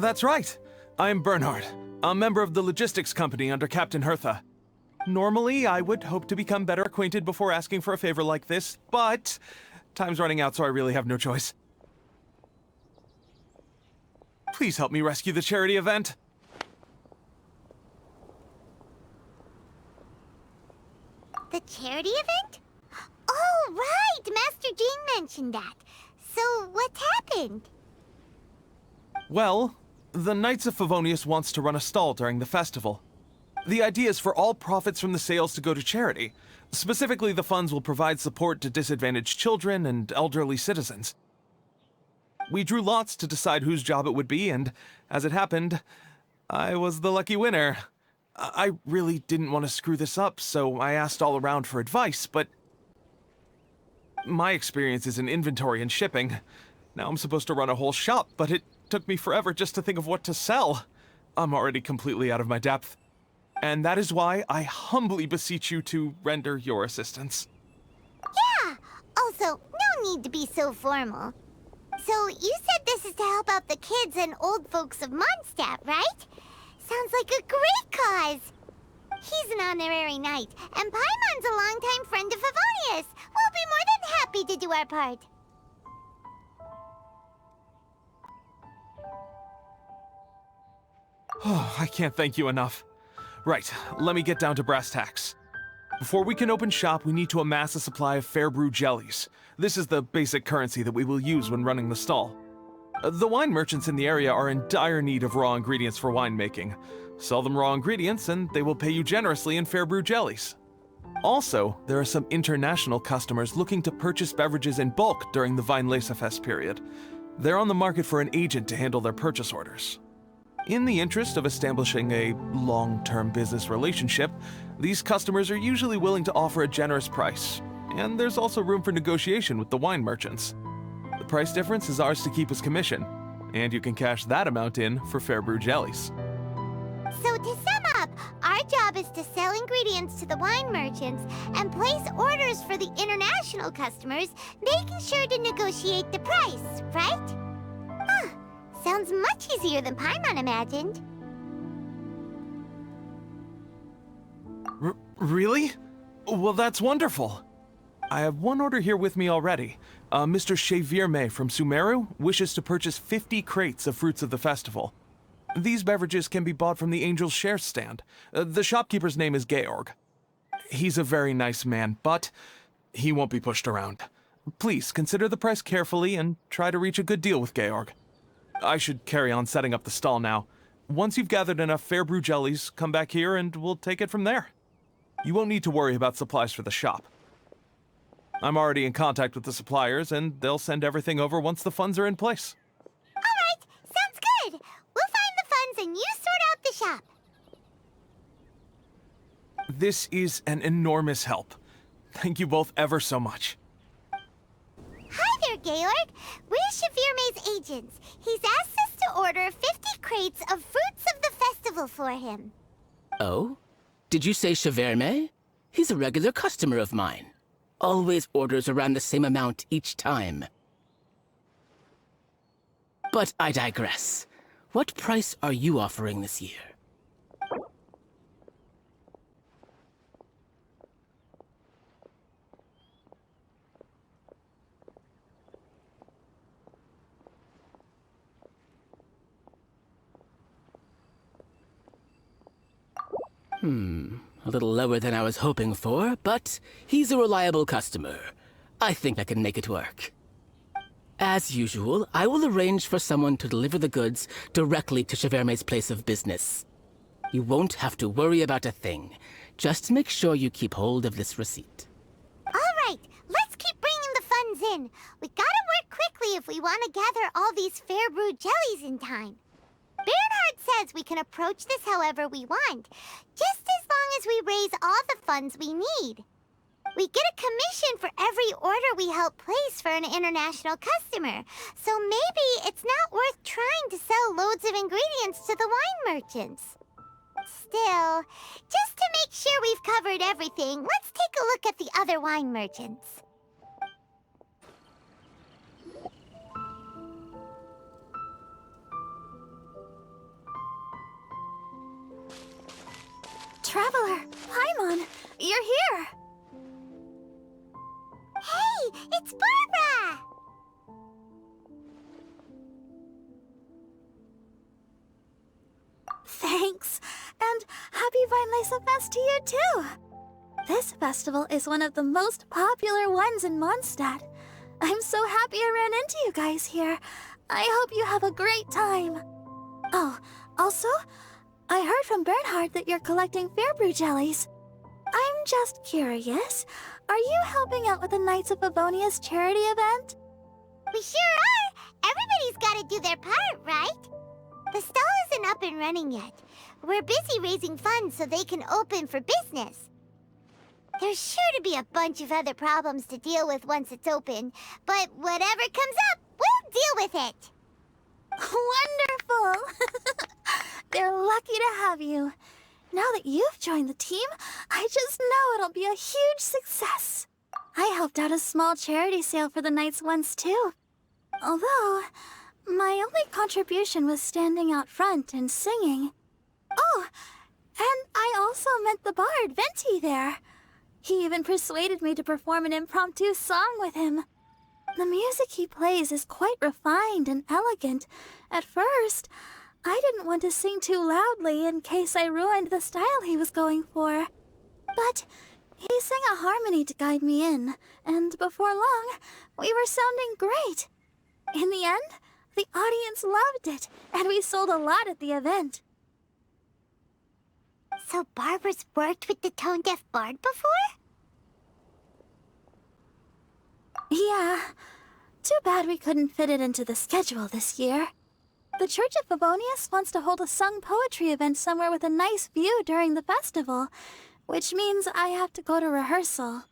That's right. I'm Bernhard, a member of the logistics company under Captain Hertha. Normally, I would hope to become better acquainted before asking for a favor like this, but time's running out, so I really have no choice. Please help me rescue the charity event. The charity event? Oh, right! Master Jean mentioned that. So, what's happened? Well, the Knights of Favonius wants to run a stall during the festival. The idea is for all profits from the sales to go to charity. Specifically, the funds will provide support to disadvantaged children and elderly citizens. We drew lots to decide whose job it would be, and as it happened, I was the lucky winner. I really didn't want to screw this up, so I asked all around for advice, but my experience is in inventory and shipping. Now I'm supposed to run a whole shop, but it took me forever just to think of what to sell. I'm already completely out of my depth. And that is why I humbly beseech you to render your assistance. Yeah! Also, no need to be so formal. So, you said this is to help out the kids and old folks of Mondstadt, right? Sounds like a great cause! He's an honorary knight, and Paimon's a longtime friend of Favonius. We'll be more than happy to do our part. Oh, I can't thank you enough. Right, let me get down to brass tacks. Before we can open shop, we need to amass a supply of fair brew jellies. This is the basic currency that we will use when running the stall. The wine merchants in the area are in dire need of raw ingredients for winemaking. Sell them raw ingredients and they will pay you generously in fair brew jellies. Also, there are some international customers looking to purchase beverages in bulk during the Weinlesefest period. They're on the market for an agent to handle their purchase orders. In the interest of establishing a long-term business relationship, these customers are usually willing to offer a generous price, and there's also room for negotiation with the wine merchants. The price difference is ours to keep as commission, and you can cash that amount in for fair brew jellies. So to sum up, our job is to sell ingredients to the wine merchants and place orders for the international customers, making sure to negotiate the price, right? Huh. Sounds much easier than Paimon imagined. Really? Well, that's wonderful. I have one order here with me already. Mr. Xavier May from Sumeru wishes to purchase 50 crates of fruits of the festival. These beverages can be bought from the Angel's Share stand. The shopkeeper's name is Georg. He's a very nice man, but he won't be pushed around. Please consider the price carefully and try to reach a good deal with Georg. I should carry on setting up the stall now. Once you've gathered enough fair brew jellies, come back here and we'll take it from there. You won't need to worry about supplies for the shop. I'm already in contact with the suppliers, and they'll send everything over once the funds are in place. All right, sounds good. We'll find the funds and you sort out the shop. This is an enormous help. Thank you both ever so much. Hi there, Georg. We're Shavirme's agents. He's asked us to order 50 crates of fruits of the festival for him. Oh? Did you say Shavirme? He's a regular customer of mine. Always orders around the same amount each time. But I digress. What price are you offering this year? A little lower than I was hoping for, but he's a reliable customer. I think I can make it work. As usual, I will arrange for someone to deliver the goods directly to Shavirme's place of business. You won't have to worry about a thing. Just make sure you keep hold of this receipt. All right, let's keep bringing the funds in. We gotta work quickly if we want to gather all these fair brew jellies in time. Bernhard says we can approach this however we want, just as long as we raise all the funds we need. We get a commission for every order we help place for an international customer, so maybe it's not worth trying to sell loads of ingredients to the wine merchants. Still, just to make sure we've covered everything, let's take a look at the other wine merchants. Traveler, Paimon, you're here! Hey, it's Barbara! Thanks, and happy Weinlesefest to you too! This festival is one of the most popular ones in Mondstadt. I'm so happy I ran into you guys here. I hope you have a great time. Oh, also, I heard from Bernhard that you're collecting Fairbrew jellies. I'm just curious, are you helping out with the Knights of Favonia's charity event? We sure are! Everybody's gotta do their part, right? The stall isn't up and running yet. We're busy raising funds so they can open for business. There's sure to be a bunch of other problems to deal with once it's open, but whatever comes up, we'll deal with it. Wonderful! They're lucky to have you. Now that you've joined the team, I just know it'll be a huge success. I helped out a small charity sale for the Knights once too. Although, my only contribution was standing out front and singing. Oh, and I also met the bard, Venti, there. He even persuaded me to perform an impromptu song with him. The music he plays is quite refined and elegant. At first, I didn't want to sing too loudly in case I ruined the style he was going for. But he sang a harmony to guide me in, and before long, we were sounding great. In the end, the audience loved it, and we sold a lot at the event. So Barbara's worked with the tone-deaf bard before? Yeah. Too bad we couldn't fit it into the schedule this year. The Church of Favonius wants to hold a sung poetry event somewhere with a nice view during the festival, which means I have to go to rehearsal.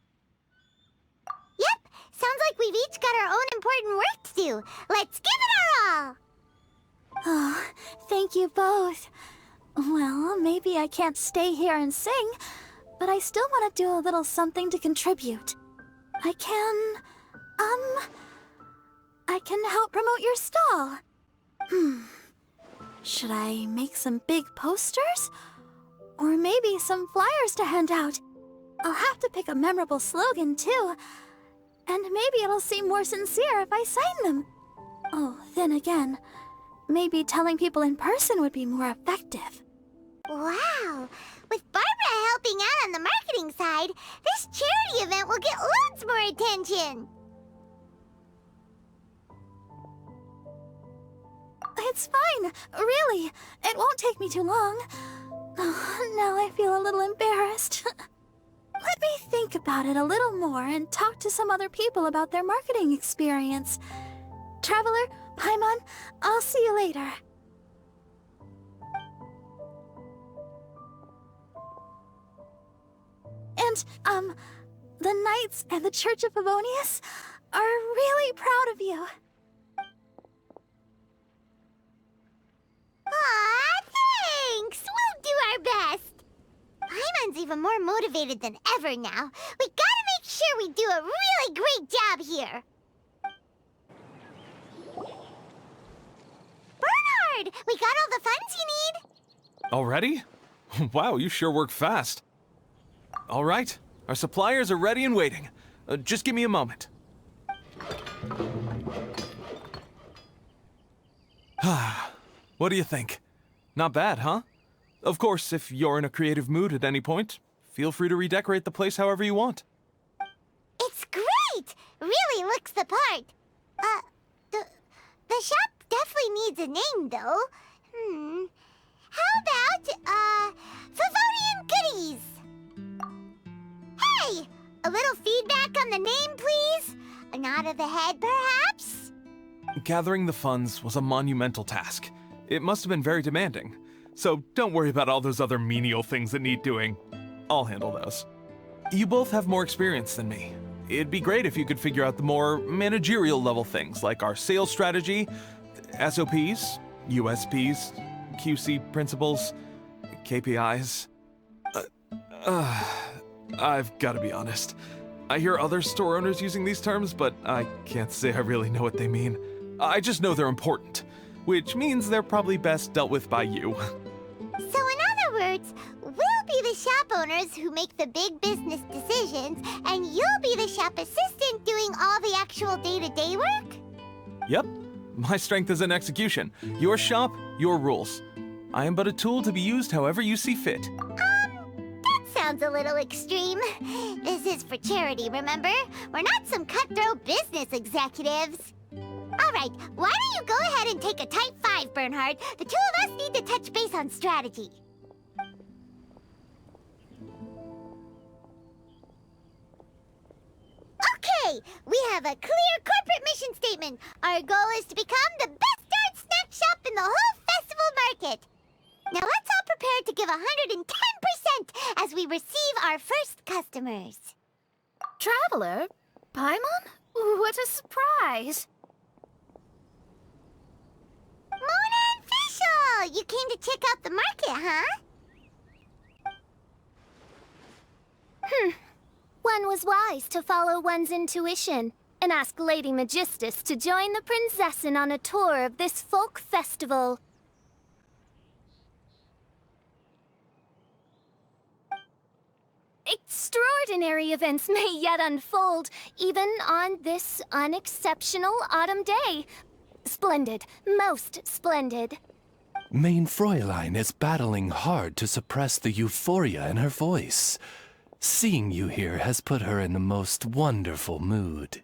Yep, sounds like we've each got our own important work to do. Let's give it our all! Oh, thank you both. Well, maybe I can't stay here and sing, but I still want to do a little something to contribute. I can help promote your stall. Should I make some big posters? Or maybe some flyers to hand out? I'll have to pick a memorable slogan, too. And maybe it'll seem more sincere if I sign them. Oh, then again, maybe telling people in person would be more effective. Wow! With Barbara helping out on the marketing side, this charity event will get loads more attention! It's fine, really. It won't take me too long. Oh, now I feel a little embarrassed. Let me think about it a little more and talk to some other people about their marketing experience. Traveler, Paimon, I'll see you later. And, the Knights and the Church of Favonius are really proud of you. Aw, thanks! We'll do our best! Paimon's even more motivated than ever now. We gotta make sure we do a really great job here! Bernhard! We got all the funds you need! Already? Wow, you sure work fast. All right, our suppliers are ready and waiting. Just give me a moment. What do you think? Not bad, huh? Of course, if you're in a creative mood at any point, feel free to redecorate the place however you want. It's great! Really looks the part. The shop definitely needs a name, though. How about, Favonian Goodies? Hey! A little feedback on the name, please? A nod of the head, perhaps? Gathering the funds was a monumental task. It must have been very demanding. So don't worry about all those other menial things that need doing. I'll handle those. You both have more experience than me. It'd be great if you could figure out the more managerial level things, like our sales strategy, SOPs, USPs, QC principles, KPIs. I've got to be honest. I hear other store owners using these terms, but I can't say I really know what they mean. I just know they're important, which means they're probably best dealt with by you. So in other words, we'll be the shop owners who make the big business decisions, and you'll be the shop assistant doing all the actual day-to-day work? Yep. My strength is in execution. Your shop, your rules. I am but a tool to be used however you see fit. That sounds a little extreme. This is for charity, remember? We're not some cutthroat business executives. All right, why don't you go ahead and take a Type 5, Bernhard? The two of us need to touch base on strategy. Okay, we have a clear corporate mission statement. Our goal is to become the best darn snack shop in the whole festival market. Now let's all prepare to give 110% as we receive our first customers. Traveler? Paimon? What a surprise! Mona and Fischl! You came to check out the market, huh? One was wise to follow one's intuition and ask Lady Magistus to join the Prinzessin on a tour of this folk festival. Extraordinary events may yet unfold, even on this unexceptional autumn day. Splendid, most splendid. Mein Fräulein is battling hard to suppress the euphoria in her voice. Seeing you here has put her in a most wonderful mood.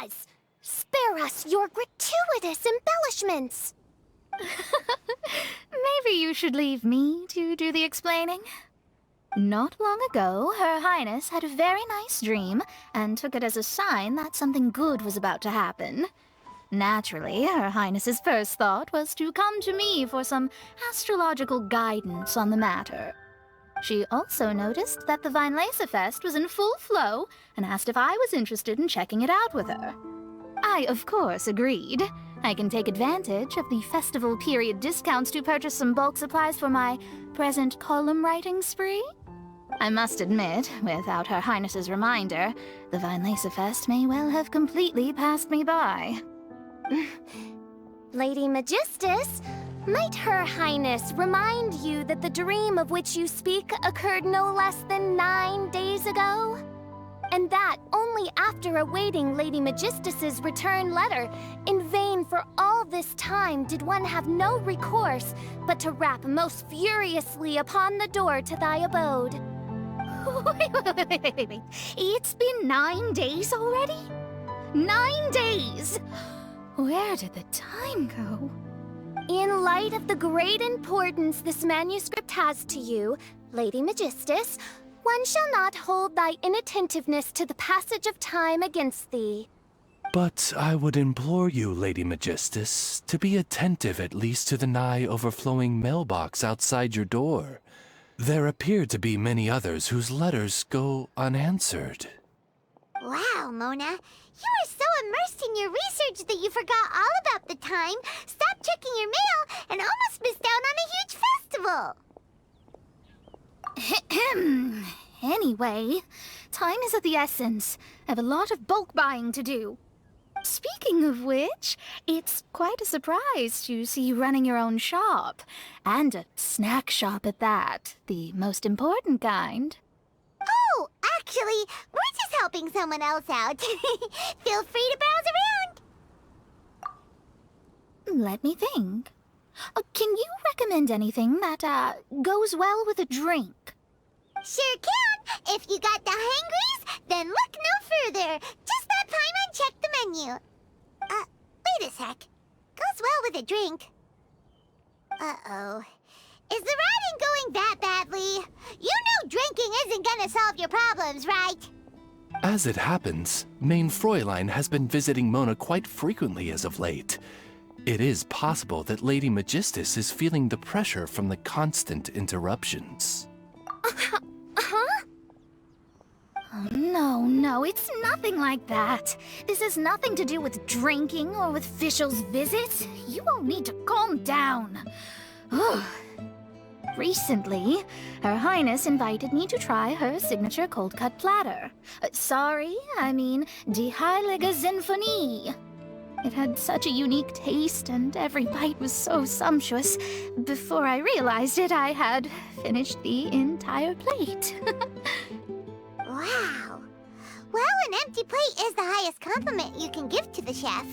Oz, spare us your gratuitous embellishments. Maybe you should leave me to do the explaining. Not long ago, Her Highness had a very nice dream and took it as a sign that something good was about to happen. Naturally, Her Highness's first thought was to come to me for some astrological guidance on the matter. She also noticed that the Weinlesefest was in full flow and asked if I was interested in checking it out with her. I, of course, agreed. I can take advantage of the festival period discounts to purchase some bulk supplies for my present column writing spree. I must admit, without Her Highness's reminder, the Weinlesefest may well have completely passed me by. Lady Magistus, might Her Highness remind you that the dream of which you speak occurred no less than 9 days ago? And that only after awaiting Lady Magistus's return letter, in vain for all this time did one have no recourse but to rap most furiously upon the door to thy abode. Wait. It's been 9 days already? 9 days! Where did the time go? In light of the great importance this manuscript has to you, Lady Magistus, one shall not hold thy inattentiveness to the passage of time against thee. But I would implore you, Lady Magistus, to be attentive at least to the nigh overflowing mailbox outside your door. There appear to be many others whose letters go unanswered. Wow, Mona. You were so immersed in your research that you forgot all about the time, stopped checking your mail, and almost missed out on a huge festival. Anyway, time is of the essence. I have a lot of bulk buying to do. Speaking of which, it's quite a surprise to see you running your own shop. And a snack shop at that. The most important kind. Oh, actually, we're just helping someone else out. Feel free to browse around. Let me think. Can you recommend anything that, goes well with a drink? Sure can. If you got the hangries, then look no further. Just that Paimon check the menu. Wait a sec. Goes well with a drink. Uh-oh. Is the riding going that badly? You know drinking isn't gonna solve your problems, right? As it happens, Main Fräulein has been visiting Mona quite frequently as of late. It is possible that Lady Magistus is feeling the pressure from the constant interruptions. Huh? Oh, no, it's nothing like that. This has nothing to do with drinking or with Fischl's visits. You all need to calm down. Recently, Her Highness invited me to try her signature cold-cut platter. I mean Die Heilige Sinfonie. It had such a unique taste, and every bite was so sumptuous. Before I realized it, I had finished the entire plate. Wow. Well, an empty plate is the highest compliment you can give to the chef.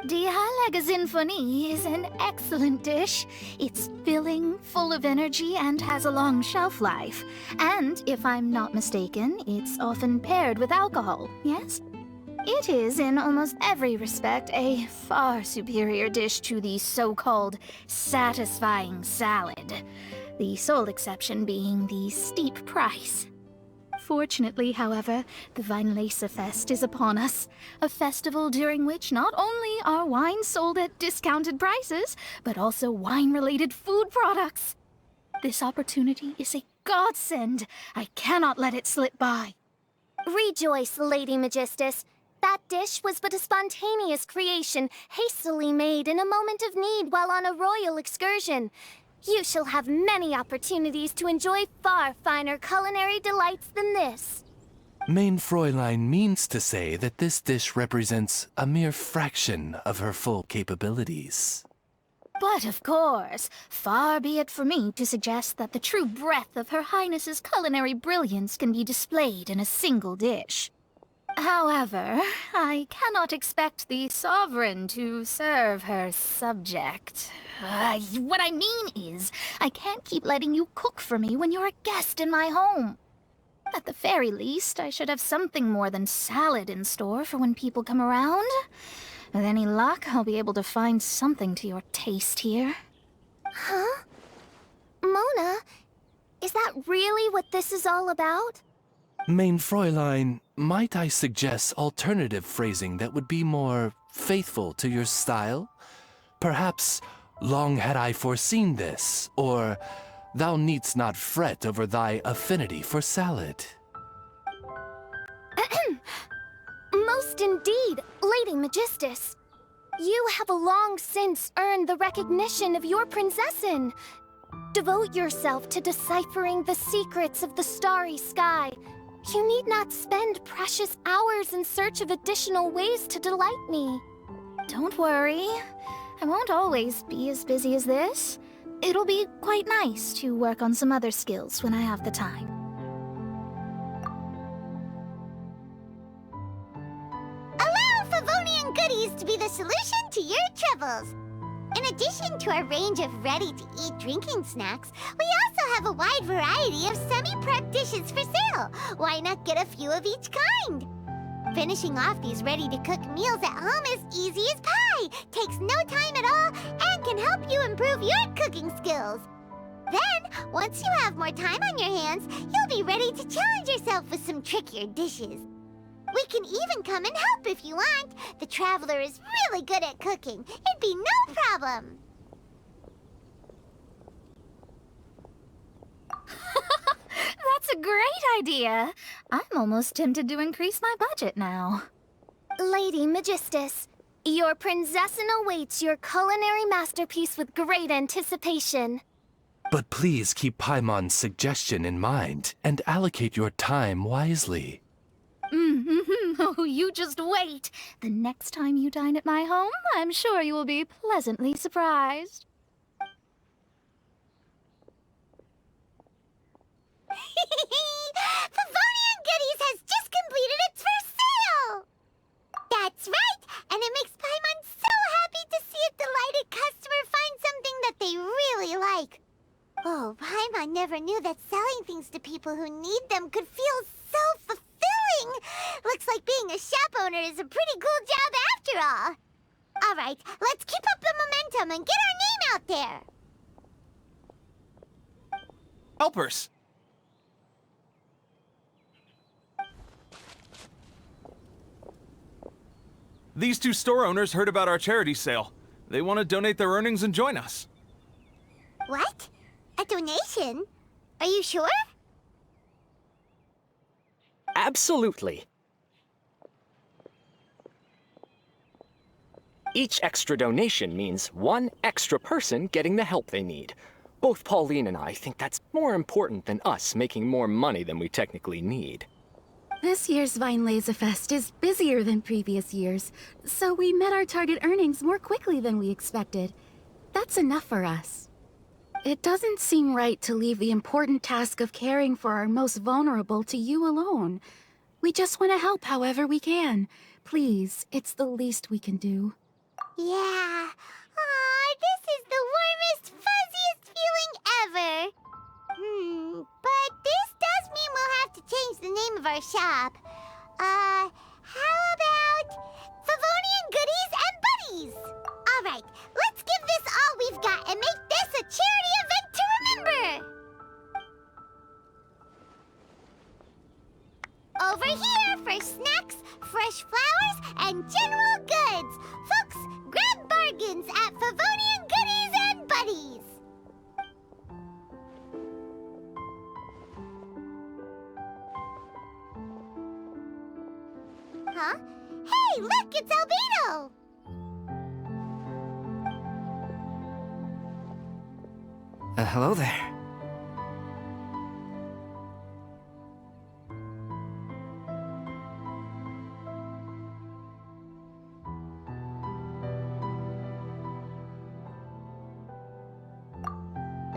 Die Heilige Sinfonie is an excellent dish. It's filling, full of energy, and has a long shelf life. And, if I'm not mistaken, it's often paired with alcohol, yes? It is, in almost every respect, a far superior dish to the so-called satisfying salad. The sole exception being the steep price. Fortunately, however, the Weinlesefest is upon us, a festival during which not only are wines sold at discounted prices, but also wine-related food products. This opportunity is a godsend. I cannot let it slip by. Rejoice, Lady Magistus. That dish was but a spontaneous creation, hastily made in a moment of need while on a royal excursion. You shall have many opportunities to enjoy far finer culinary delights than this. Main Fräulein means to say that this dish represents a mere fraction of her full capabilities. But of course, far be it for me to suggest that the true breadth of Her Highness's culinary brilliance can be displayed in a single dish. However, I cannot expect the sovereign to serve her subject. What I mean is, I can't keep letting you cook for me when you're a guest in my home. At the very least, I should have something more than salad in store for when people come around. With any luck, I'll be able to find something to your taste here. Huh? Mona, is that really what this is all about? Main Fräulein, might I suggest alternative phrasing that would be more faithful to your style? Perhaps, long had I foreseen this, or thou needst not fret over thy affinity for salad. Most indeed, Lady Magistus. You have long since earned the recognition of your prinzessin. Devote yourself to deciphering the secrets of the starry sky. You need not spend precious hours in search of additional ways to delight me. Don't worry. I won't always be as busy as this. It'll be quite nice to work on some other skills when I have the time. Allow Favonian goodies to be the solution to your troubles. In addition to our range of ready-to-eat drinking snacks, we also have a wide variety of semi-prep dishes for sale. Why not get a few of each kind? Finishing off these ready-to-cook meals at home is easy as pie, takes no time at all, and can help you improve your cooking skills. Then, once you have more time on your hands, you'll be ready to challenge yourself with some trickier dishes. We can even come and help if you want. The Traveler is really good at cooking. It'd be no problem. That's a great idea. I'm almost tempted to increase my budget now. Lady Magistus, your princessin awaits your culinary masterpiece with great anticipation. But please keep Paimon's suggestion in mind and allocate your time wisely. Oh, you just wait. The next time you dine at my home, I'm sure you will be pleasantly surprised. Favonian Goodies has just completed its first sale! That's right, and it makes Paimon so happy to see a delighted customer find something that they really like. Oh, Paimon never knew that selling things to people who need them could feel so fulfilling. Looks like being a shop owner is a pretty cool job after all. All right, let's keep up the momentum and get our name out there. Helpers! These two store owners heard about our charity sale. They want to donate their earnings and join us. What? A donation? Are you sure? Absolutely. Each extra donation means one extra person getting the help they need. Both Pauline and I think that's more important than us making more money than we technically need. This year's Weinlesefest is busier than previous years, so we met our target earnings more quickly than we expected. That's enough for us. It doesn't seem right to leave the important task of caring for our most vulnerable to you alone. We just want to help however we can. Please, it's the least we can do. Yeah. Aw, this is the warmest, fuzziest feeling ever. But this does mean we'll have to change the name of our shop. How about Favonian Goodies and Buddies? All right, let's give this all we've got and make this a charity event to remember. Over here for snacks, fresh flowers, and general goods. Folks, grab bargains at Favonian Goodies and Buddies. Huh? Hey, look, it's Albedo! Hello there.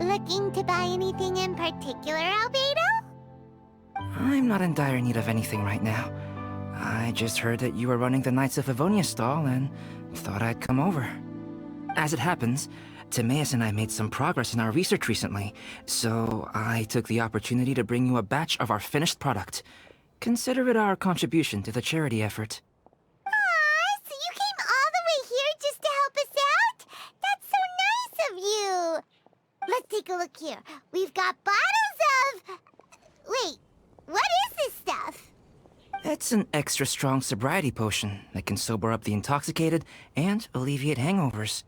Looking to buy anything in particular, Albedo? I'm not in dire need of anything right now. I just heard that you were running the Knights of Avonia stall and thought I'd come over. As it happens, Timaeus and I made some progress in our research recently, so I took the opportunity to bring you a batch of our finished product. Consider it our contribution to the charity effort. Aw, so you came all the way here just to help us out? That's so nice of you! Let's take a look here. We've got bottles of... Wait, what is this stuff? It's an extra strong sobriety potion that can sober up the intoxicated and alleviate hangovers.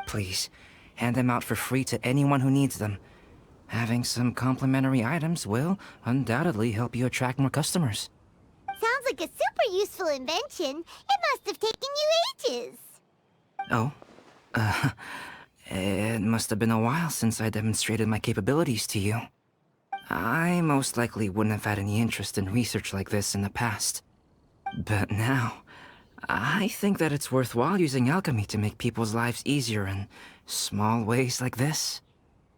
Please, hand them out for free to anyone who needs them. Having some complimentary items will undoubtedly help you attract more customers. Sounds like a super useful invention. It must have taken you ages. Oh? It must have been a while since I demonstrated my capabilities to you. I most likely wouldn't have had any interest in research like this in the past. But now, I think that it's worthwhile using alchemy to make people's lives easier in small ways like this.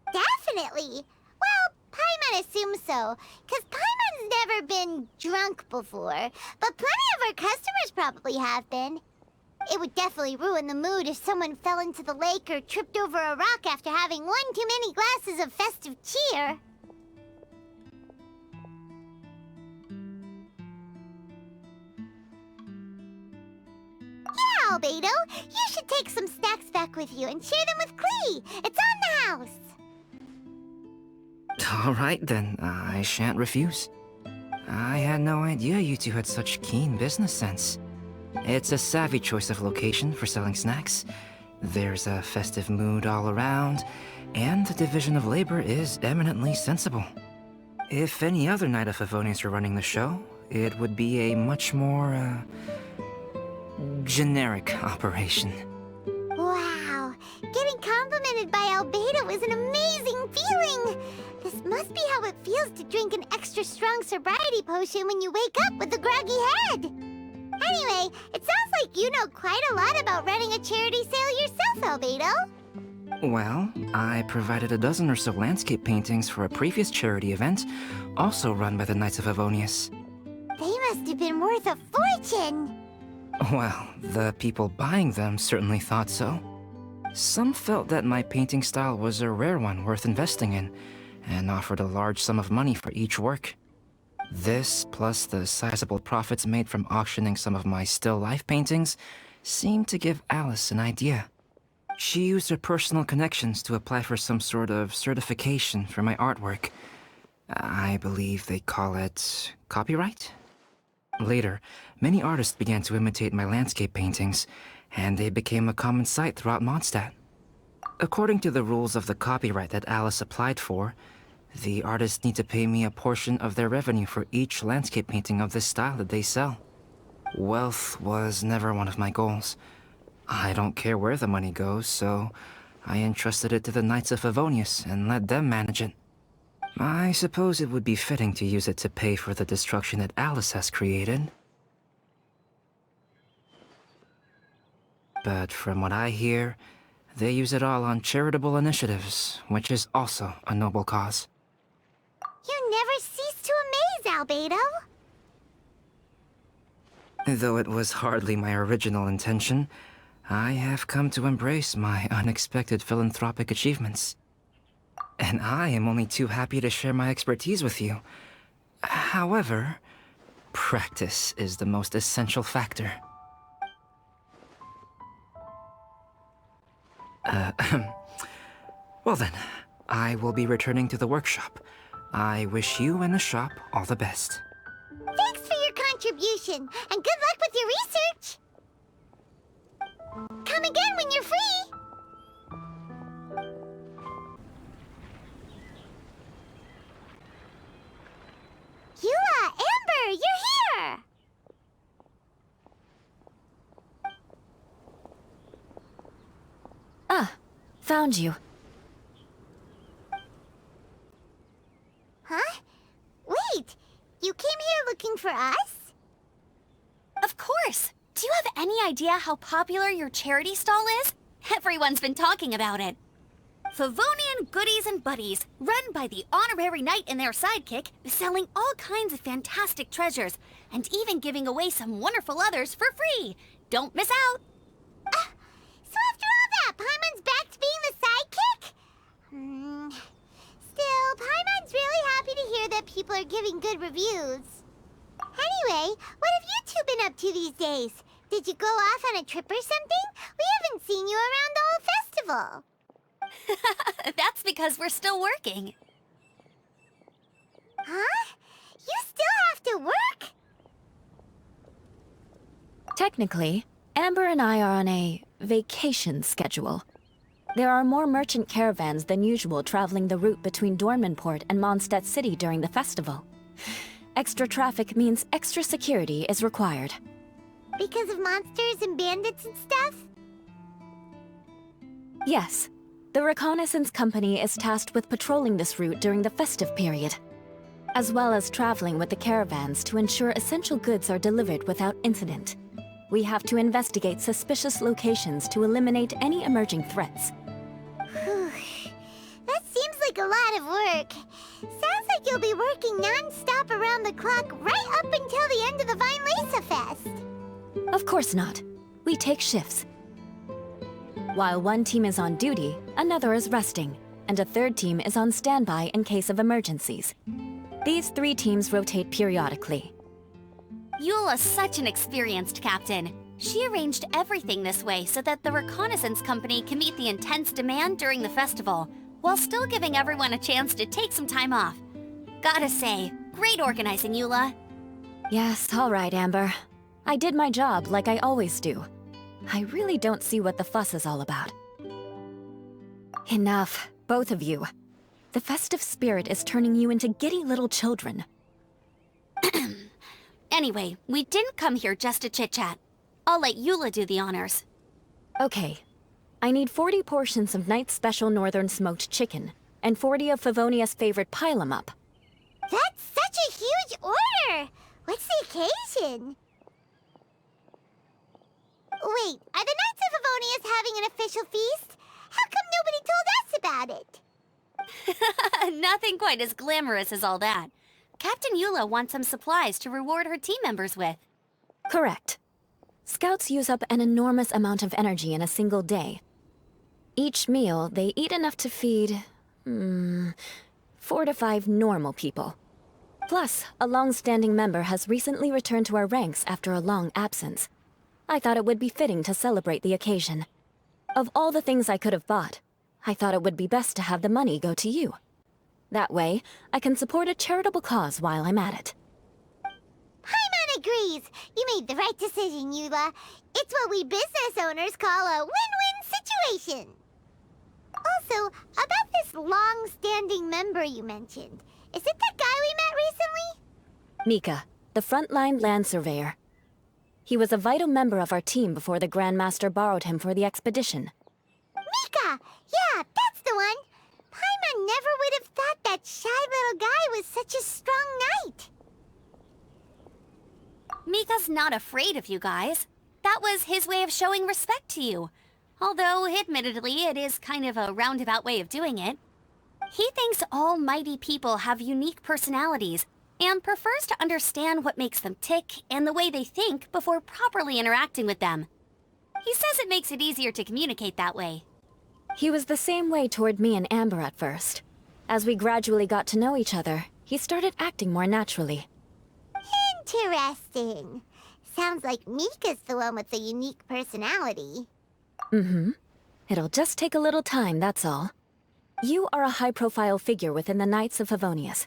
Definitely. Well, Paimon assumes so, because Paimon's never been drunk before, but plenty of our customers probably have been. It would definitely ruin the mood if someone fell into the lake or tripped over a rock after having one too many glasses of festive cheer. Yeah, Albedo, you should take some snacks back with you and share them with Klee. It's on the house. All right, then. I shan't refuse. I had no idea you two had such keen business sense. It's a savvy choice of location for selling snacks. There's a festive mood all around, and the division of labor is eminently sensible. If any other Knight of Favonius were running the show, it would be a much more, generic operation. Wow, getting complimented by Albedo is an amazing feeling! This must be how it feels to drink an extra strong sobriety potion when you wake up with a groggy head! Anyway, it sounds like you know quite a lot about running a charity sale yourself, Albedo. Well, I provided a dozen or so landscape paintings for a previous charity event, also run by the Knights of Favonius. They must have been worth a fortune! Well, the people buying them certainly thought so. Some felt that my painting style was a rare one worth investing in, and offered a large sum of money for each work. This, plus the sizable profits made from auctioning some of my still life paintings, seemed to give Alice an idea. She used her personal connections to apply for some sort of certification for my artwork. I believe they call it copyright? Later, many artists began to imitate my landscape paintings, and they became a common sight throughout Mondstadt. According to the rules of the copyright that Alice applied for, the artists need to pay me a portion of their revenue for each landscape painting of this style that they sell. Wealth was never one of my goals. I don't care where the money goes, so I entrusted it to the Knights of Favonius and let them manage it. I suppose it would be fitting to use it to pay for the destruction that Alice has created. But from what I hear, they use it all on charitable initiatives, which is also a noble cause. You never cease to amaze, Albedo. Though it was hardly my original intention, I have come to embrace my unexpected philanthropic achievements. And I am only too happy to share my expertise with you. However, practice is the most essential factor. Well then, I will be returning to the workshop. I wish you and the shop all the best. Thanks for your contribution, and good luck with your research! Come again when you're free! Amber, you're here! Ah, found you. Huh? Wait, you came here looking for us? Of course! Do you have any idea how popular your charity stall is? Everyone's been talking about it. Favonian Goodies and Buddies, run by the honorary knight and their sidekick, selling all kinds of fantastic treasures, and even giving away some wonderful others for free. Don't miss out! So after all that, Paimon's back to being the sidekick? Still, Paimon's really happy to hear that people are giving good reviews. Anyway, what have you two been up to these days? Did you go off on a trip or something? We haven't seen you around the whole festival. That's because we're still working. Huh? You still have to work? Technically, Amber and I are on a vacation schedule. There are more merchant caravans than usual traveling the route between Dormanport and Mondstadt City during the festival. Extra traffic means extra security is required. Because of monsters and bandits and stuff? Yes. The Reconnaissance Company is tasked with patrolling this route during the festive period, as well as traveling with the caravans to ensure essential goods are delivered without incident. We have to investigate suspicious locations to eliminate any emerging threats. That seems like a lot of work. Sounds like you'll be working non-stop around the clock right up until the end of the Weinlesefest. Of course not. We take shifts. While one team is on duty, another is resting, and a third team is on standby in case of emergencies. These 3 teams rotate periodically. Eula's such an experienced captain. She arranged everything this way so that the reconnaissance company can meet the intense demand during the festival, while still giving everyone a chance to take some time off. Gotta say, great organizing, Eula. Yes, all right, Amber. I did my job like I always do. I really don't see what the fuss is all about. Enough, both of you. The festive spirit is turning you into giddy little children. Anyway, we didn't come here just to chit-chat. I'll let Eula do the honors. Okay. I need 40 portions of Knight's Special Northern Smoked Chicken, and 40 of Favonia's favorite pile-em-up. That's such a huge order! What's the occasion? Wait, are the Knights of Favonius having an official feast? How come nobody told us about it? Nothing quite as glamorous as all that. Captain Eula wants some supplies to reward her team members with. Correct. Scouts use up an enormous amount of energy in a single day. Each meal, they eat enough to feed... 4 to 5 normal people. Plus, a long-standing member has recently returned to our ranks after a long absence. I thought it would be fitting to celebrate the occasion. Of all the things I could have bought, I thought it would be best to have the money go to you. That way, I can support a charitable cause while I'm at it. Paimon agrees! You made the right decision, Eula. It's what we business owners call a win-win situation. Also, about this long-standing member you mentioned, is it that guy we met recently? Mika, the frontline land surveyor. He was a vital member of our team before the Grandmaster borrowed him for the expedition. Mika! Yeah, that's the one! Paimon never would have thought that shy little guy was such a strong knight. Mika's not afraid of you guys. That was his way of showing respect to you. Although, admittedly, it is kind of a roundabout way of doing it. He thinks all mighty people have unique personalities, and prefers to understand what makes them tick and the way they think before properly interacting with them. He says it makes it easier to communicate that way. He was the same way toward me and Amber at first. As we gradually got to know each other, he started acting more naturally. Interesting. Sounds like Mika's the one with the unique personality. Mm-hmm. It'll just take a little time, that's all. You are a high-profile figure within the Knights of Favonius.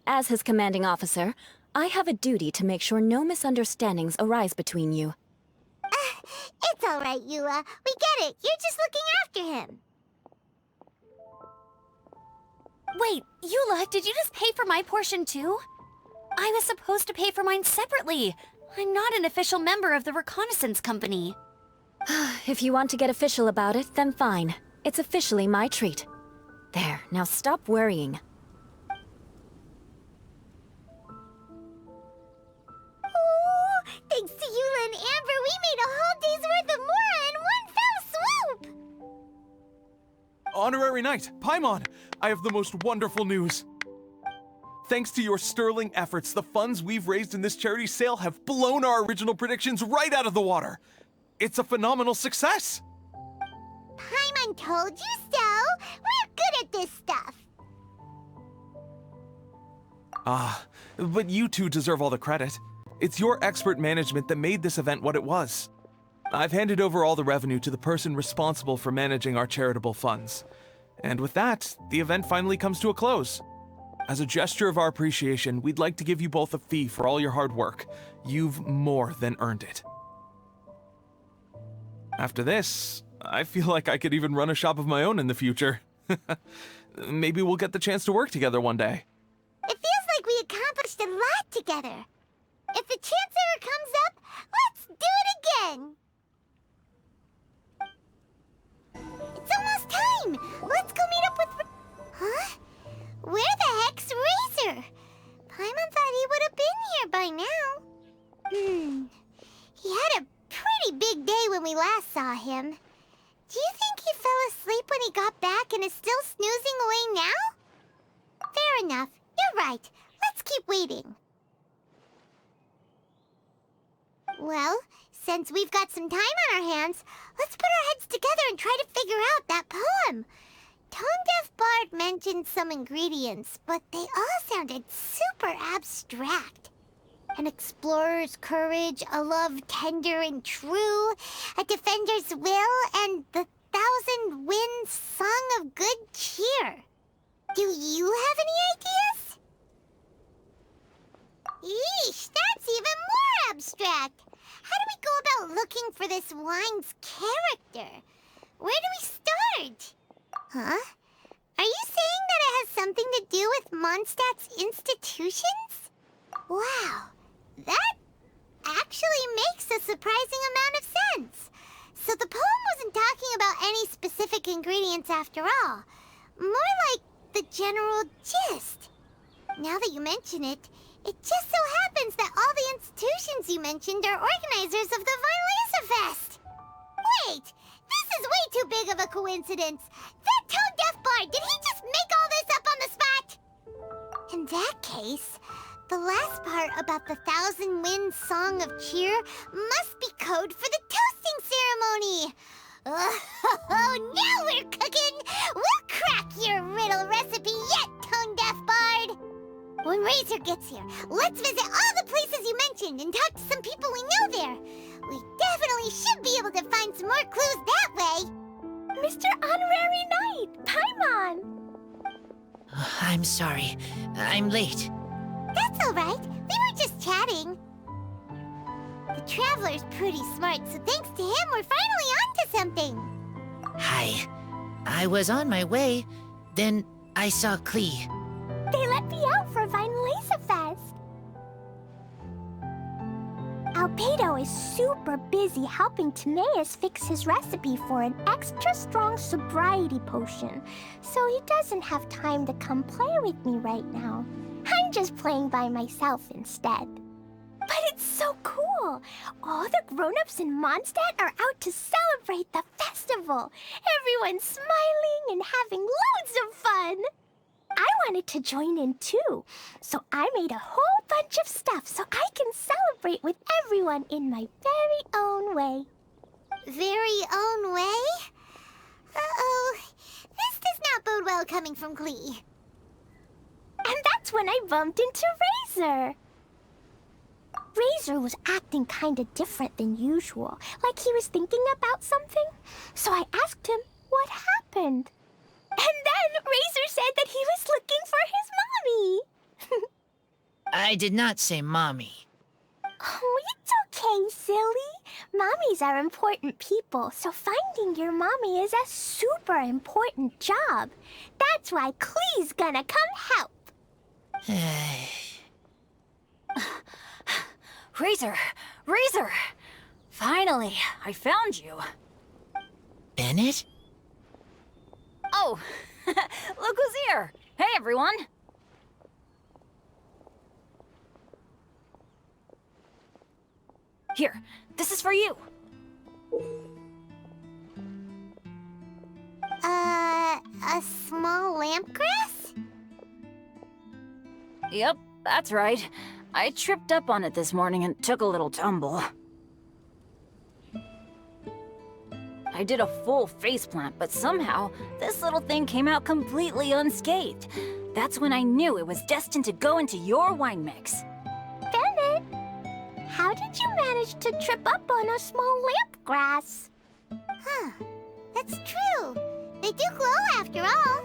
As his commanding officer, I have a duty to make sure no misunderstandings arise between you. It's all right, Eula. We get it. You're just looking after him. Wait, Eula, did you just pay for my portion too? I was supposed to pay for mine separately. I'm not an official member of the reconnaissance company. If you want to get official about it, then fine. It's officially my treat. There, now stop worrying. Oh, thanks to Eula and Amber, we made a whole day's worth of Mora in one fell swoop! Honorary Knight, Paimon, I have the most wonderful news. Thanks to your sterling efforts, the funds we've raised in this charity sale have blown our original predictions right out of the water. It's a phenomenal success! Paimon told you so! We're good at this stuff! But you two deserve all the credit. It's your expert management that made this event what it was. I've handed over all the revenue to the person responsible for managing our charitable funds. And with that, the event finally comes to a close. As a gesture of our appreciation, we'd like to give you both a fee for all your hard work. You've more than earned it. After this, I feel like I could even run a shop of my own in the future. Maybe we'll get the chance to work together one day. It feels like we accomplished a lot together. If the chance ever comes up, let's do it again! It's almost time! Let's go meet up with... Huh? Where the heck's Razor? Paimon thought he would have been here by now. He had a pretty big day when we last saw him. Do you think he fell asleep when he got back and is still snoozing away now? Fair enough. You're right. Let's keep waiting. Well, since we've got some time on our hands, let's put our heads together and try to figure out that poem. Tone-Deaf Bard mentioned some ingredients, but they all sounded super abstract. An explorer's courage, a love tender and true, a defender's will, and the 1,000 winds song of good cheer. Do you have any ideas? Yeesh, that's even more abstract. How do we go about looking for this wine's character? Where do we start? Huh? Are you saying that it has something to do with Mondstadt's institutions? Wow, that actually makes a surprising amount of sense. So the poem wasn't talking about any specific ingredients after all. More like the general gist. Now that you mention it, it just so happens that all the institutions you mentioned are organizers of the Weinlesefest. Wait, this is way too big of a coincidence. That tone-deaf bard, did he just make all this up on the spot? In that case, the last part about the 1,000 winds song of cheer must be code for the toasting ceremony. Oh, now we're cooking! We'll crack your riddle recipe yet, tone-deaf bard! When Razor gets here, let's visit all the places you mentioned and talk to some people we know there. We definitely should be able to find some more clues that way. Mr. Honorary Knight, Paimon! I'm sorry. I'm late. That's all right. We were just chatting. The Traveler's pretty smart, so thanks to him, we're finally onto something. Hi. I was on my way, then I saw Klee. They let me out for Weinlesefest. Albedo is super busy helping Timaeus fix his recipe for an extra strong sobriety potion, so he doesn't have time to come play with me right now. I'm just playing by myself instead. But it's so cool! All the grown-ups in Mondstadt are out to celebrate the festival. Everyone's smiling and having loads of fun. I wanted to join in too, so I made a whole bunch of stuff so I can celebrate with everyone in my very own way. Very own way? Uh-oh. This does not bode well coming from Klee. And that's when I bumped into Razor. Razor was acting kinda different than usual, like he was thinking about something. So I asked him what happened. And then Razor said that he was looking for his mommy. I did not say mommy. Oh, it's okay, silly. Mommies are important people, so finding your mommy is a super important job. That's why Klee's gonna come help. Razor! Razor! Finally, I found you. Bennett? Oh, look who's here! Hey, everyone! Here, this is for you. A small lampgrass? Yep, that's right. I tripped up on it this morning and took a little tumble. I did a full faceplant, but somehow, this little thing came out completely unscathed. That's when I knew it was destined to go into your wine mix. Bennett, how did you manage to trip up on a small lamp grass? Huh, that's true. They do glow after all.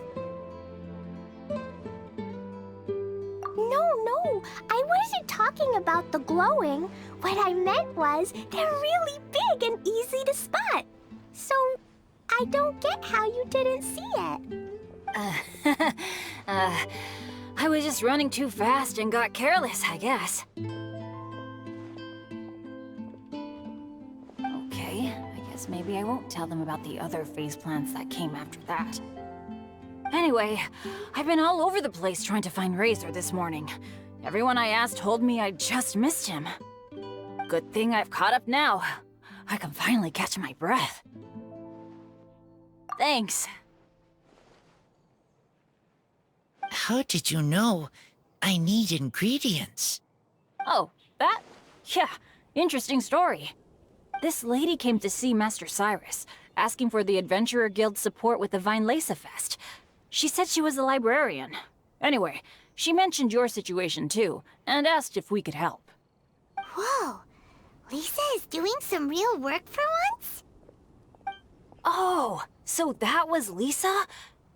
No, I wasn't talking about the glowing. What I meant was they're really big and easy to spot. So, I don't get how you didn't see it. I was just running too fast and got careless, I guess. Okay, I guess maybe I won't tell them about the other faceplants that came after that. Anyway, I've been all over the place trying to find Razor this morning. Everyone I asked told me I just missed him. Good thing I've caught up now. I can finally catch my breath. Thanks. How did you know I need ingredients? Oh, that? Yeah, interesting story. This lady came to see Master Cyrus, asking for the Adventurer Guild's support with the Weinlesefest. She said she was a librarian. Anyway, she mentioned your situation too, and asked if we could help. Whoa, Lisa is doing some real work for once? Oh, so that was Lisa?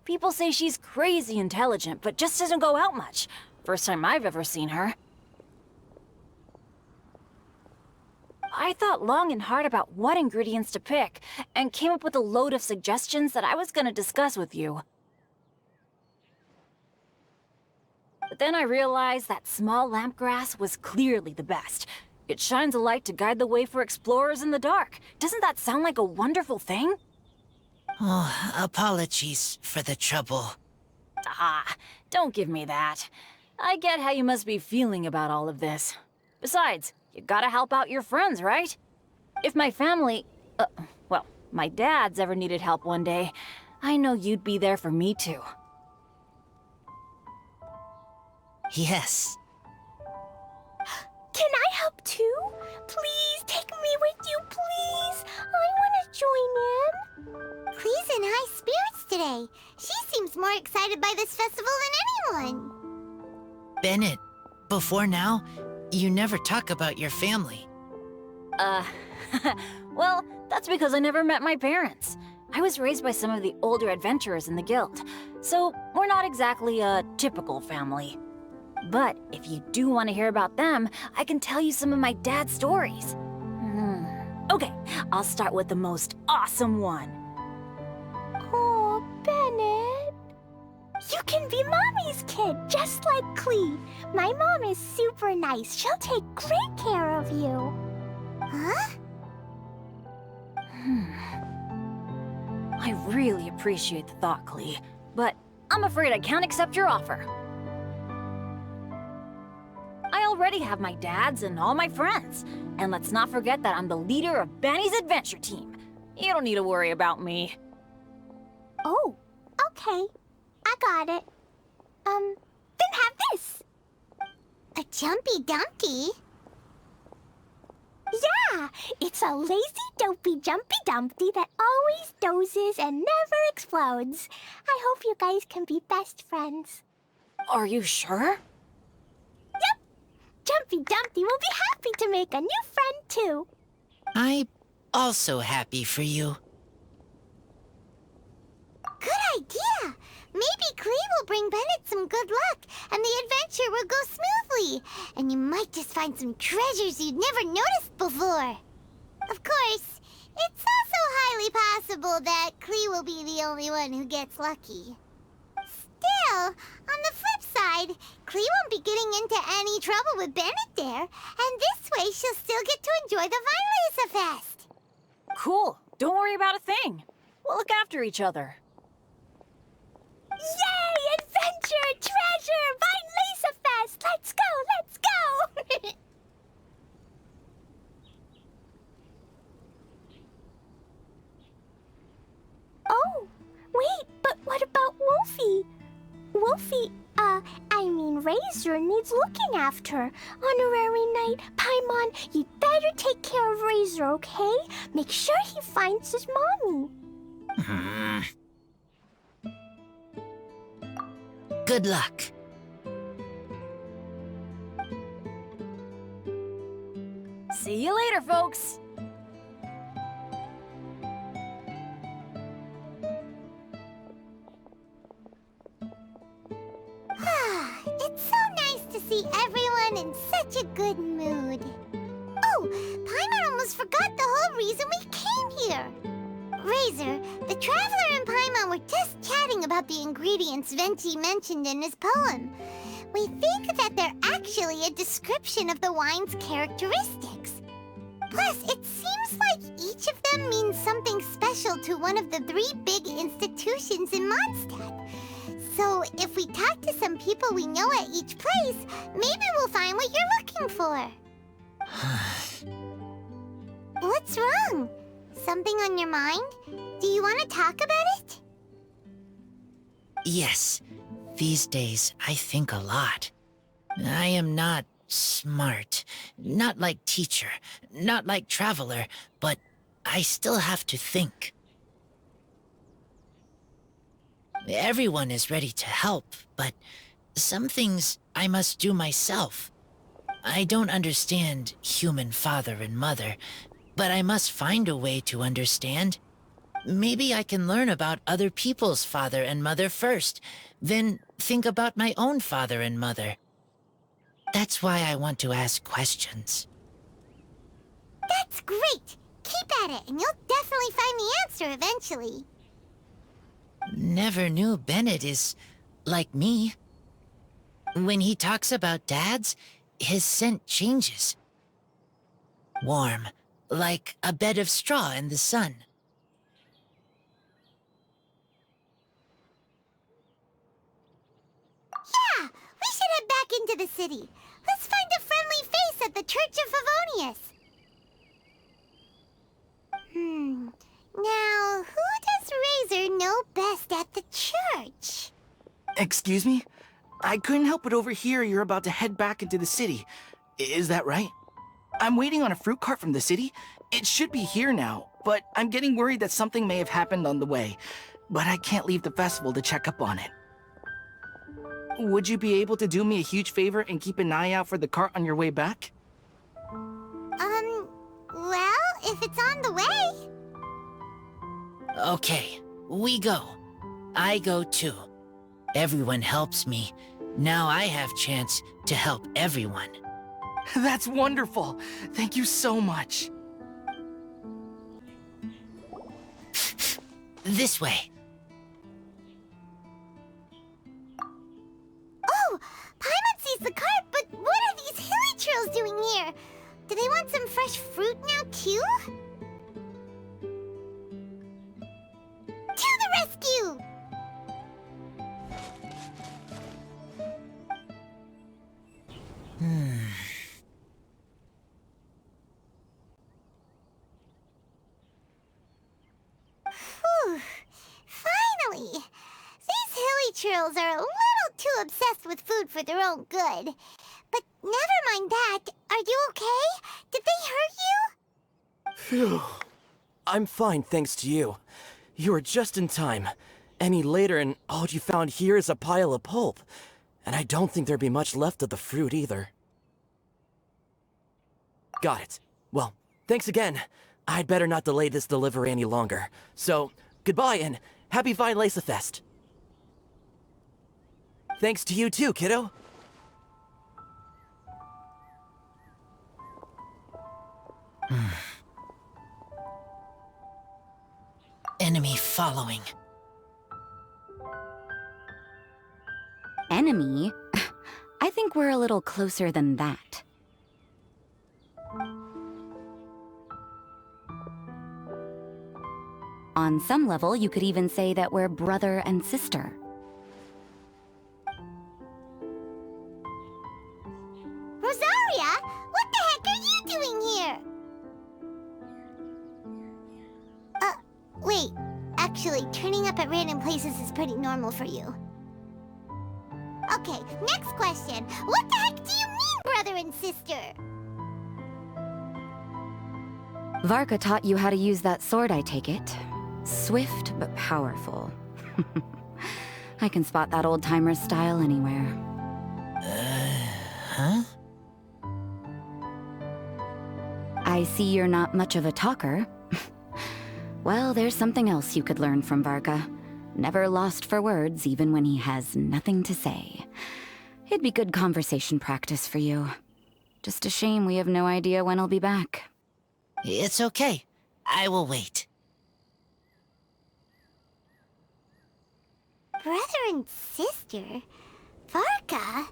People say she's crazy intelligent, but just doesn't go out much. First time I've ever seen her. I thought long and hard about what ingredients to pick, and came up with a load of suggestions that I was gonna discuss with you. But then I realized that small lampgrass was clearly the best. It shines a light to guide the way for explorers in the dark. Doesn't that sound like a wonderful thing? Oh, apologies for the trouble. Ah, don't give me that. I get how you must be feeling about all of this. Besides, you gotta help out your friends, right? If my family, well, my dad's ever needed help one day, I know you'd be there for me too. Yes. Can I help too? Please take me with you, please. I want to join in. Clee's in high spirits today. She seems more excited by this festival than anyone. Bennett, before now, you never talk about your family. Well, that's because I never met my parents. I was raised by some of the older adventurers in the guild, so we're not exactly a typical family. But if you do want to hear about them, I can tell you some of my dad's stories. Okay, I'll start with the most awesome one. Oh, Bennett. You can be Mommy's kid, just like Clee. My mom is super nice. She'll take great care of you. Huh? I really appreciate the thought, Clee, but I'm afraid I can't accept your offer. I already have my dad's and all my friends. And let's not forget that I'm the leader of Benny's adventure team. You don't need to worry about me. Oh, okay. I got it. Then have this. A Jumpy Dumpty? Yeah, it's a lazy, dopey, jumpy dumpty that always dozes and never explodes. I hope you guys can be best friends. Are you sure? Yep. Jumpy Dumpty will be happy to make a new friend, too. I'm also happy for you. Good idea! Maybe Clee will bring Bennett some good luck, and the adventure will go smoothly. And you might just find some treasures you'd never noticed before. Of course, it's also highly possible that Clee will be the only one who gets lucky. Still, on the flip side, Clee won't be getting into any trouble with Bennett there, and this way she'll still get to enjoy the Weinlesefest. Cool. Don't worry about a thing. We'll look after each other. Yay! Adventure! Treasure! Weinlesefest! Let's go! Let's go! Oh, wait, but what about Wolfie? Wolfie, Razor needs looking after. Honorary Knight, Paimon, you'd better take care of Razor, okay? Make sure he finds his mommy. Good luck. See you later, folks. It's so nice to see everyone in such a good mood. Oh, Paimon almost forgot the whole reason we came here. Razor, the Traveler and Paimon were just chatting about the ingredients Venti mentioned in his poem. We think that they're actually a description of the wine's characteristics. Plus, it seems like each of them means something special to one of the 3 big institutions in Mondstadt. So, if we talk to some people we know at each place, maybe we'll find what you're looking for. What's wrong? Something on your mind? Do you want to talk about it? Yes, these days I think a lot. I am not smart. Not like teacher, not like traveler, but I still have to think. Everyone is ready to help, but some things I must do myself. I don't understand human father and mother, but I must find a way to understand. Maybe I can learn about other people's father and mother first, then think about my own father and mother. That's why I want to ask questions. That's great! Keep at it, and you'll definitely find the answer eventually. Never knew Bennett is like me. When he talks about dads, his scent changes. Warm, like a bed of straw in the sun. Yeah! We should head back into the city. Let's find a friendly face at the Church of Favonius. Now, who does Razor know best at the church? Excuse me? I couldn't help but overhear you're about to head back into the city. Is that right? I'm waiting on a fruit cart from the city. It should be here now, but I'm getting worried that something may have happened on the way. But I can't leave the festival to check up on it. Would you be able to do me a huge favor and keep an eye out for the cart on your way back? Well, if it's on the way. Okay, we go. I go too. Everyone helps me. Now I have chance to help everyone. That's wonderful. Thank you so much. This way. Oh, Paimon sees the cart, but what are these hilly trolls doing here? Do they want some fresh fruit now, too? To the rescue! Whew. Finally! These hilly trolls are a little too obsessed with food for their own good. But never mind that. Are you okay? Did they hurt you? Phew. I'm fine, thanks to you. You were just in time. Any later and all you found here is a pile of pulp. And I don't think there'd be much left of the fruit either. Got it. Well, thanks again. I'd better not delay this delivery any longer. So, goodbye and happy Weinlesefest. Thanks to you too, kiddo. Enemy following. Enemy? I think we're a little closer than that. On some level, you could even say that we're brother and sister. Rosaria? What the heck are you doing here? Wait. Actually, turning up at random places is pretty normal for you. Okay, next question. What the heck do you mean, brother and sister? Varka taught you how to use that sword, I take it. Swift but powerful. I can spot that old-timer's style anywhere. Huh? I see you're not much of a talker. Well, there's something else you could learn from Varka. Never lost for words, even when he has nothing to say. It'd be good conversation practice for you. Just a shame we have no idea when he'll be back. It's okay. I will wait. Brother and sister? Varka?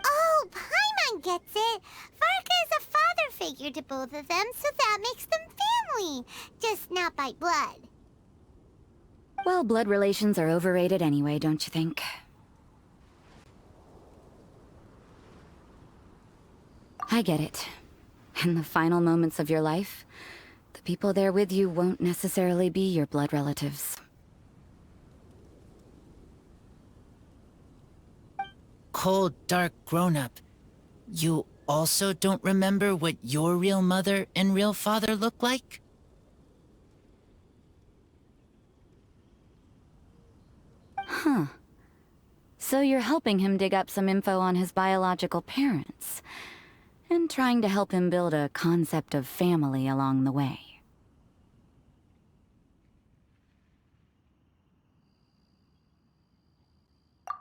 Oh, Paimon gets it. Varka is a father figure to both of them, so that makes them family. Just not by blood. Well, blood relations are overrated anyway, don't you think? I get it. In the final moments of your life, the people there with you won't necessarily be your blood relatives. Cold, dark grown-up. You also don't remember what your real mother and real father look like? Huh. So you're helping him dig up some info on his biological parents, and trying to help him build a concept of family along the way.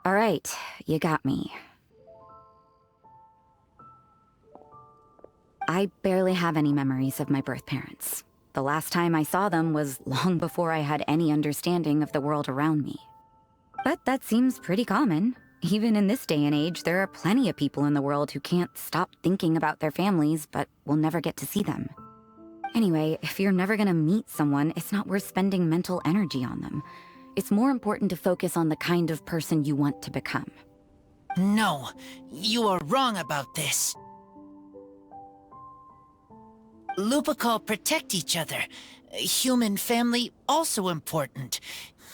All right, you got me. I barely have any memories of my birth parents. The last time I saw them was long before I had any understanding of the world around me. But that seems pretty common. Even in this day and age, there are plenty of people in the world who can't stop thinking about their families, but will never get to see them. Anyway, if you're never gonna meet someone, it's not worth spending mental energy on them. It's more important to focus on the kind of person you want to become. No, you are wrong about this. Lupical protect each other. Human family also important.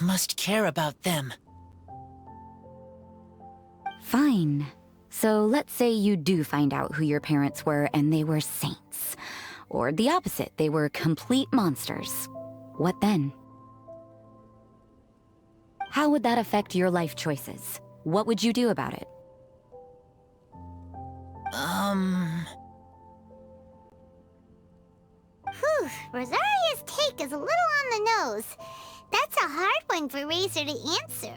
Must care about them. Fine. So let's say you do find out who your parents were and they were saints. Or the opposite, they were complete monsters. What then? How would that affect your life choices? What would you do about it? Whew, Rosaria's take is a little on the nose. That's a hard one for Razor to answer.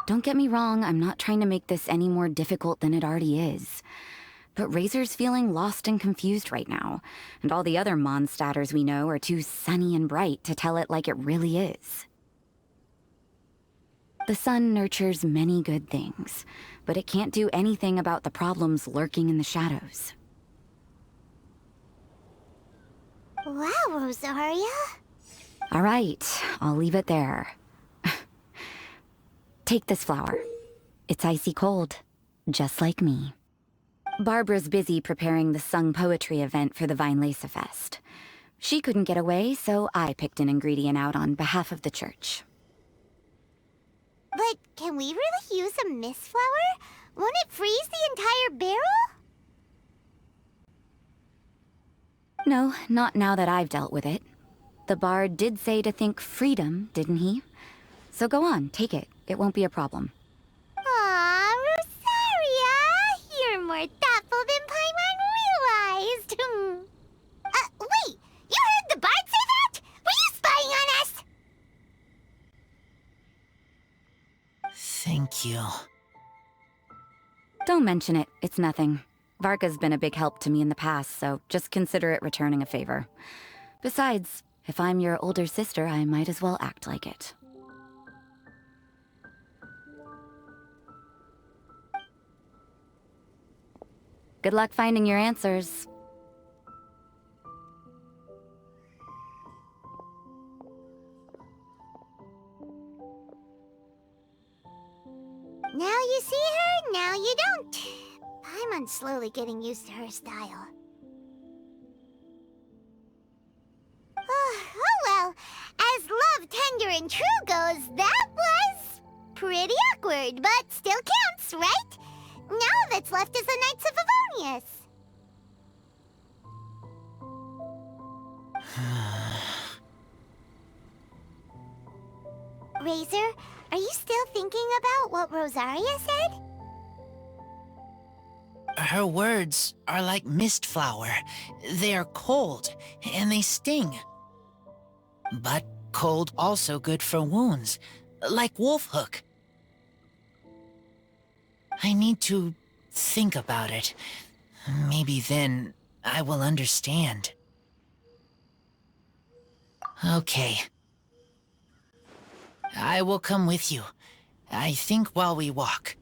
Don't get me wrong, I'm not trying to make this any more difficult than it already is. But Razor's feeling lost and confused right now, and all the other Mondstadters we know are too sunny and bright to tell it like it really is. The sun nurtures many good things, but it can't do anything about the problems lurking in the shadows. Wow, Rosaria. All right, I'll leave it there. Take this flower. It's icy cold, just like me. Barbara's busy preparing the sung poetry event for the Weinlesefest. She couldn't get away, so I picked an ingredient out on behalf of the church. But can we really use a mist flower? Won't it freeze the entire barrel? No, not now that I've dealt with it. The bard did say to think freedom, didn't he? So go on, take it. It won't be a problem. Aw, Rosaria! You're more thoughtful than Paimon realized. Wait! You heard the bard say that? Were you spying on us? Thank you. Don't mention it. It's nothing. Varka's been a big help to me in the past, so just consider it returning a favor. Besides, if I'm your older sister, I might as well act like it. Good luck finding your answers. Now you see her, now you don't. Paimon's slowly getting used to her style. Oh well, as love tender and true goes, that was pretty awkward, but still counts, right? Now all that's left is the Knights of Favonius. Razor, are you still thinking about what Rosaria said? Her words are like mist flower. They are cold, and they sting. But cold also good for wounds, like Wolfhook. I need to think about it. Maybe then I will understand. Okay. I will come with you. I think while we walk.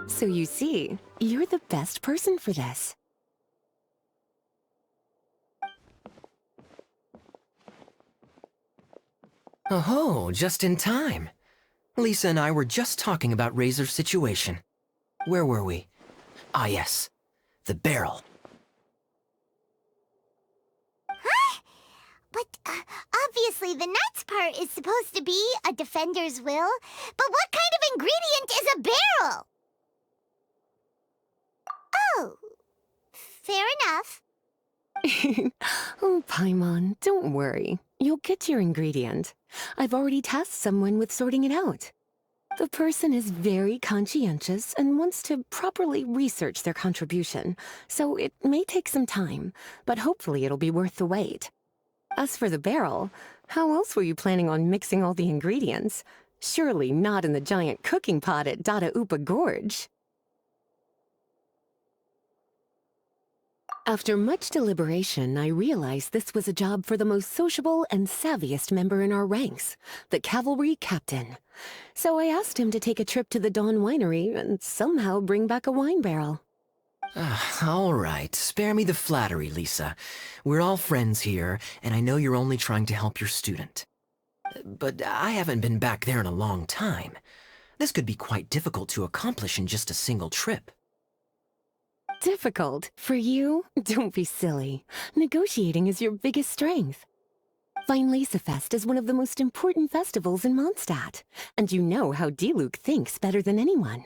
So you see, you're the best person for this. Oh, just in time. Lisa and I were just talking about Razor's situation. Where were we? Ah, yes. The barrel. Huh? But obviously the Knights part is supposed to be a defender's will. But what kind of ingredient is a barrel? Oh, fair enough. Oh, Paimon, don't worry. You'll get your ingredient. I've already tasked someone with sorting it out. The person is very conscientious and wants to properly research their contribution, so it may take some time, but hopefully it'll be worth the wait. As for the barrel, how else were you planning on mixing all the ingredients? Surely not in the giant cooking pot at Dada Upa Gorge. After much deliberation, I realized this was a job for the most sociable and savviest member in our ranks, the cavalry captain. So I asked him to take a trip to the Dawn Winery and somehow bring back a wine barrel. All right, spare me the flattery, Lisa. We're all friends here, and I know you're only trying to help your student. But I haven't been back there in a long time. This could be quite difficult to accomplish in just a single trip. Difficult? For you? Don't be silly. Negotiating is your biggest strength. Weinlesefest is one of the most important festivals in Mondstadt, and you know how Diluc thinks better than anyone.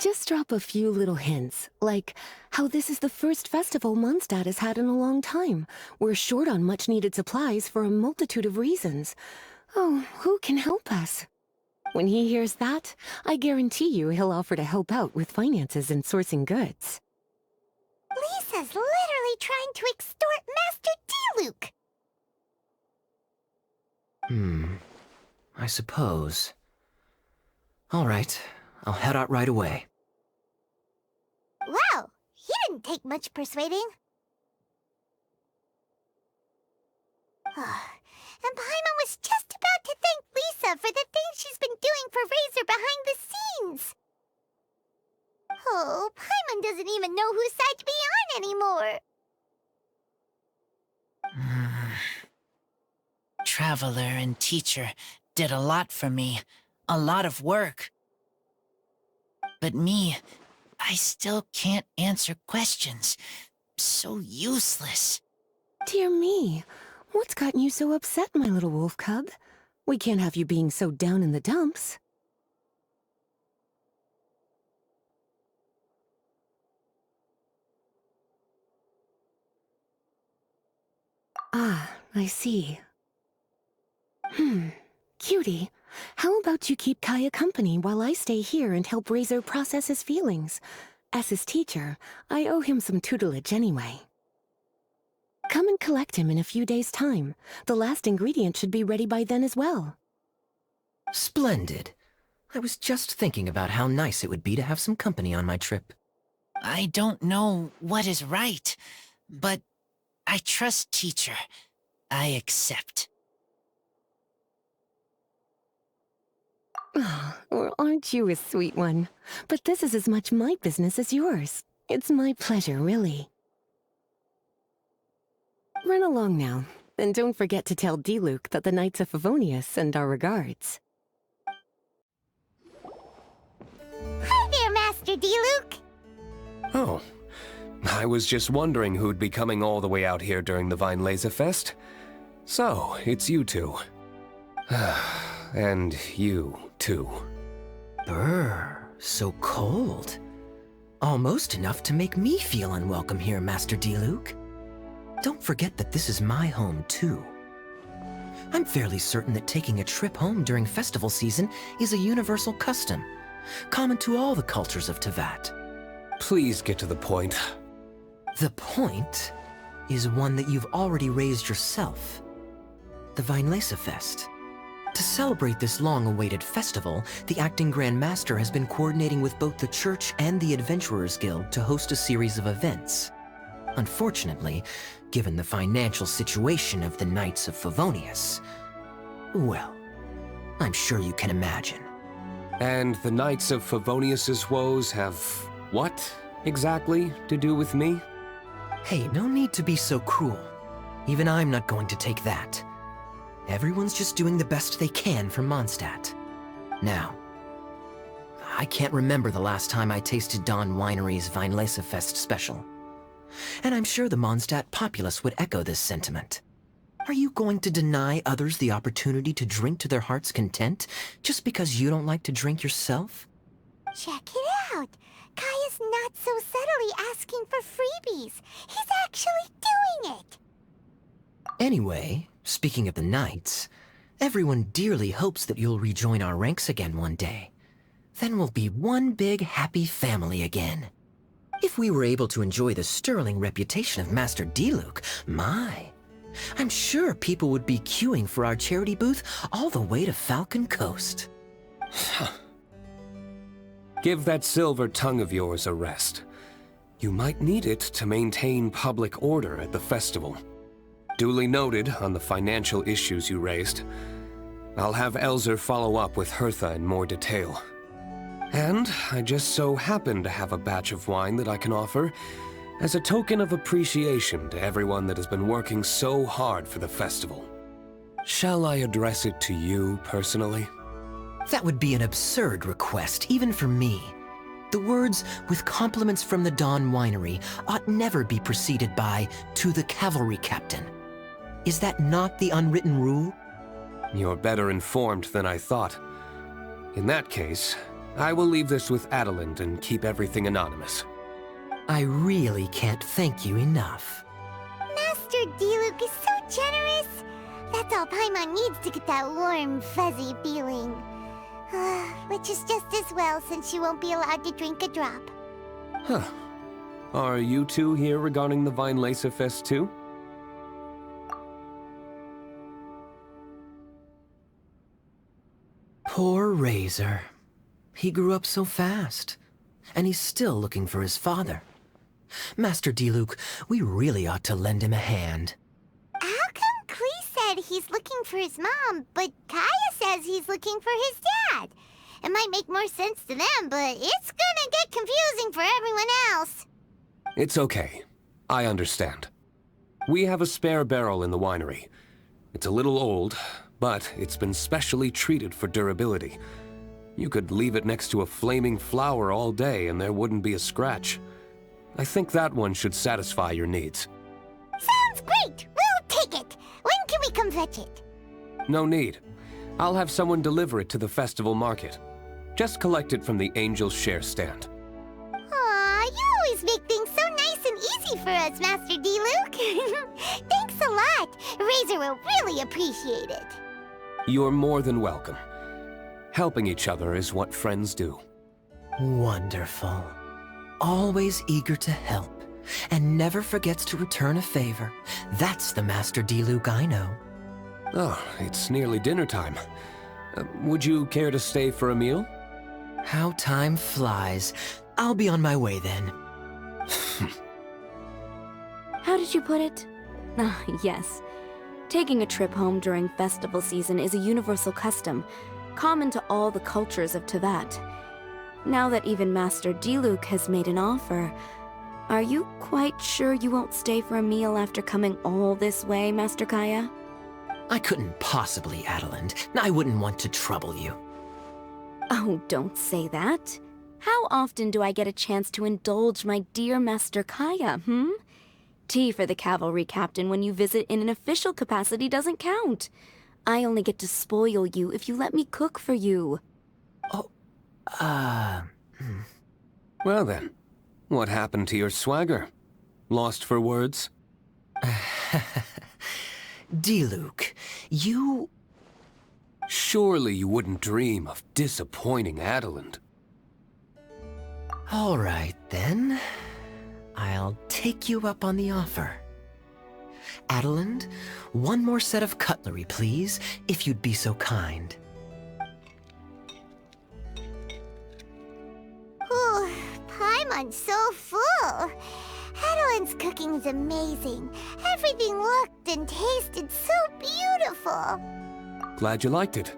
Just drop a few little hints, like how this is the first festival Mondstadt has had in a long time. We're short on much-needed supplies for a multitude of reasons. Oh, who can help us? When he hears that, I guarantee you he'll offer to help out with finances and sourcing goods. Lisa's literally trying to extort Master Diluc. I suppose. All right, I'll head out right away. Wow, he didn't take much persuading. And Paimon was just about to thank Lisa for the things she's been doing for Razor behind the scenes. Oh, Paimon doesn't even know whose side to be on anymore. Traveler and teacher did a lot for me. A lot of work. But me, I still can't answer questions. So useless. Dear me, what's gotten you so upset, my little wolf cub? We can't have you being so down in the dumps. Ah, I see. Cutie, how about you keep Kaya company while I stay here and help Razor process his feelings? As his teacher, I owe him some tutelage anyway. Come and collect him in a few days' time. The last ingredient should be ready by then as well. Splendid. I was just thinking about how nice it would be to have some company on my trip. I don't know what is right, but I trust teacher. I accept. Oh, well, aren't you a sweet one? But this is as much my business as yours. It's my pleasure, really. Run along now, and don't forget to tell Diluc that the Knights of Favonius send our regards. Hi there, Master Diluc. Oh, I was just wondering who'd be coming all the way out here during the Weinlesefest. So, it's you two. And you, too. Brr, so cold. Almost enough to make me feel unwelcome here, Master Diluc. Don't forget that this is my home, too. I'm fairly certain that taking a trip home during festival season is a universal custom, common to all the cultures of Teyvat. Please get to the point. The point is one that you've already raised yourself. The Weinlesefest. To celebrate this long-awaited festival, the Acting Grand Master has been coordinating with both the Church and the Adventurers Guild to host a series of events. Unfortunately, given the financial situation of the Knights of Favonius, well, I'm sure you can imagine. And the Knights of Favonius's woes have what, exactly, to do with me? Hey, no need to be so cruel. Even I'm not going to take that. Everyone's just doing the best they can for Mondstadt. Now, I can't remember the last time I tasted Dawn Winery's Weinlesefest special. And I'm sure the Mondstadt populace would echo this sentiment. Are you going to deny others the opportunity to drink to their heart's content just because you don't like to drink yourself? Check it out! Kaya's not so subtly asking for freebies. He's actually doing it! Anyway, speaking of the Knights, everyone dearly hopes that you'll rejoin our ranks again one day. Then we'll be one big happy family again. If we were able to enjoy the sterling reputation of Master Diluc, my, I'm sure people would be queuing for our charity booth all the way to Falcon Coast. Give that silver tongue of yours a rest. You might need it to maintain public order at the festival. Duly noted on the financial issues you raised. I'll have Elzer follow up with Hertha in more detail. And I just so happen to have a batch of wine that I can offer as a token of appreciation to everyone that has been working so hard for the festival. Shall I address it to you personally? That would be an absurd request, even for me. The words, "with compliments from the Dawn Winery," ought never be preceded by, "to the cavalry captain." Is that not the unwritten rule? You're better informed than I thought. In that case, I will leave this with Adeland and keep everything anonymous. I really can't thank you enough. Master Diluc is so generous. That's all Paimon needs to get that warm, fuzzy feeling. Which is just as well, since you won't be allowed to drink a drop. Huh. Are you two here regarding the Weinlesefest too? Poor Razor. He grew up so fast, and he's still looking for his father. Master Diluc, we really ought to lend him a hand. How come Klee said he's looking for his mom, but Kaya says he's looking for his dad? It might make more sense to them, but it's gonna get confusing for everyone else. It's okay. I understand. We have a spare barrel in the winery. It's a little old, but it's been specially treated for durability. You could leave it next to a flaming flower all day and there wouldn't be a scratch. I think that one should satisfy your needs. Sounds great! We'll take it! When can we come fetch it? No need. I'll have someone deliver it to the festival market. Just collect it from the Angel's Share stand. Aw, you always make things so nice and easy for us, Master Diluc. Thanks a lot. Razor will really appreciate it. You're more than welcome. Helping each other is what friends do. Wonderful. Always eager to help, and never forgets to return a favor. That's the Master Diluc I know. Oh, it's nearly dinner time. Would you care to stay for a meal? How time flies. I'll be on my way then. How did you put it? Ah, yes. Taking a trip home during festival season is a universal custom, common to all the cultures of Teyvat. Now that even Master Diluc has made an offer, are you quite sure you won't stay for a meal after coming all this way, Master Kaya? I couldn't possibly, Adeland. I wouldn't want to trouble you. Oh, don't say that. How often do I get a chance to indulge my dear Master Kaya, Tea for the cavalry captain when you visit in an official capacity doesn't count. I only get to spoil you if you let me cook for you. Well then, what happened to your swagger? Lost for words? Diluc, you... Surely you wouldn't dream of disappointing Adeland. All right, then. I'll take you up on the offer. Adeland, one more set of cutlery, please, if you'd be so kind. Ooh, Paimon's so full. Adeland's cooking is amazing. Everything looked and tasted so beautiful. Glad you liked it.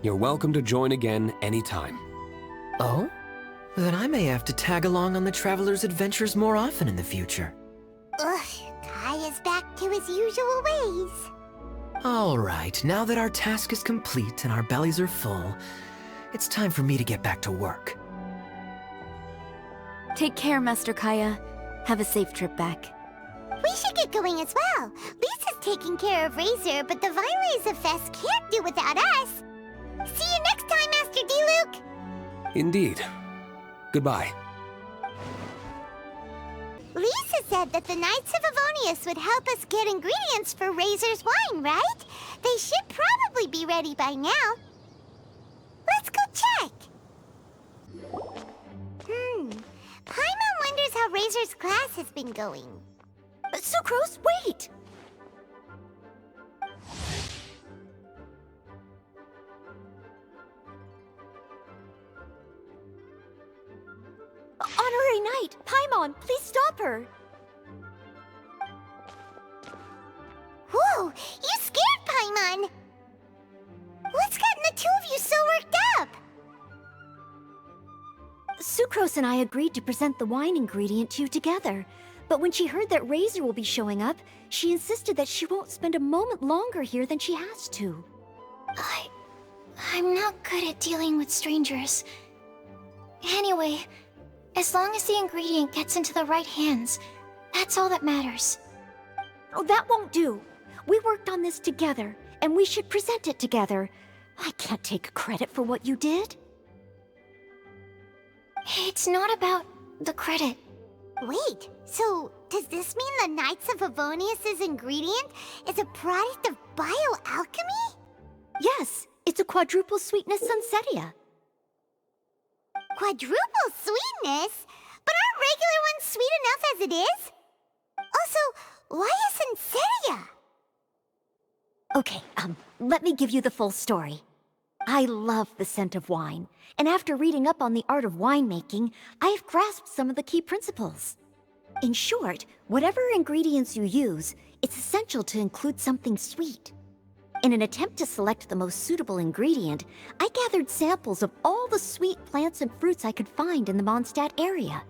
You're welcome to join again anytime. Oh? Then I may have to tag along on the Traveler's adventures more often in the future. Ugh, Kaya's back to his usual ways. All right, now that our task is complete and our bellies are full, it's time for me to get back to work. Take care, Master Kaya. Have a safe trip back. We should get going as well. Lisa's taking care of Razor, but the Weinlesefest can't do without us. See you next time, Master D-Luke! Indeed. Goodbye. Lisa said that the Knights of Favonius would help us get ingredients for Razor's wine, right? They should probably be ready by now. Let's go check. Paimon wonders how Razor's class has been going. Sucrose, wait! Honorary Knight, Paimon, please stop her! Whoa, you scared Paimon! What's gotten the two of you so worked up? Sucrose and I agreed to present the wine ingredient to you together. But when she heard that Razor will be showing up, she insisted that she won't spend a moment longer here than she has to. I'm not good at dealing with strangers. Anyway, as long as the ingredient gets into the right hands, that's all that matters. Oh, that won't do. We worked on this together, and we should present it together. I can't take credit for what you did. It's not about the credit. Wait, so does this mean the Knights of Favonius' ingredient is a product of bioalchemy? Yes, it's a quadruple sweetness sunsetia. Quadruple sweetness? But aren't regular ones sweet enough as it is? Also, why a sunsetia? Okay, let me give you the full story. I love the scent of wine, and after reading up on the art of winemaking, I have grasped some of the key principles. In short, whatever ingredients you use, it's essential to include something sweet. In an attempt to select the most suitable ingredient, I gathered samples of all the sweet plants and fruits I could find in the Mondstadt area.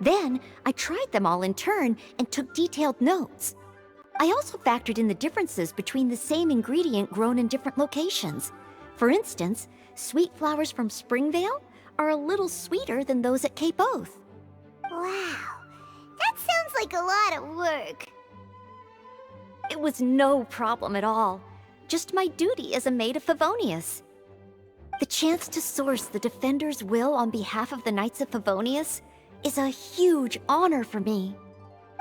Then, I tried them all in turn and took detailed notes. I also factored in the differences between the same ingredient grown in different locations. For instance, sweet flowers from Springvale are a little sweeter than those at Cape Oath. Wow, that sounds like a lot of work. It was no problem at all. Just my duty as a maid of Favonius. The chance to source the Defender's will on behalf of the Knights of Favonius is a huge honor for me.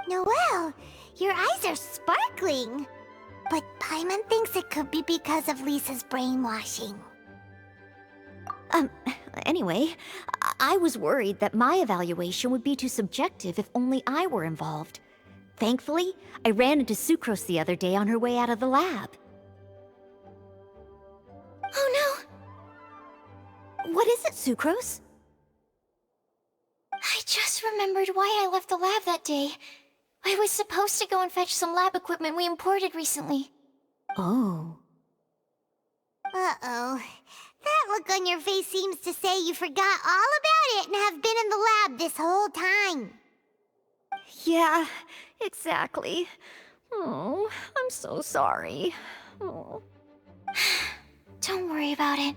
Noelle, your eyes are sparkling. But Paimon thinks it could be because of Lisa's brainwashing. Anyway, I was worried that my evaluation would be too subjective if only I were involved. Thankfully, I ran into Sucrose the other day on her way out of the lab. Oh no! What is it, Sucrose? I just remembered why I left the lab that day. I was supposed to go and fetch some lab equipment we imported recently. Oh. Uh-oh. That look on your face seems to say you forgot all about it and have been in the lab this whole time. Yeah, exactly. Oh, I'm so sorry. Oh. Don't worry about it.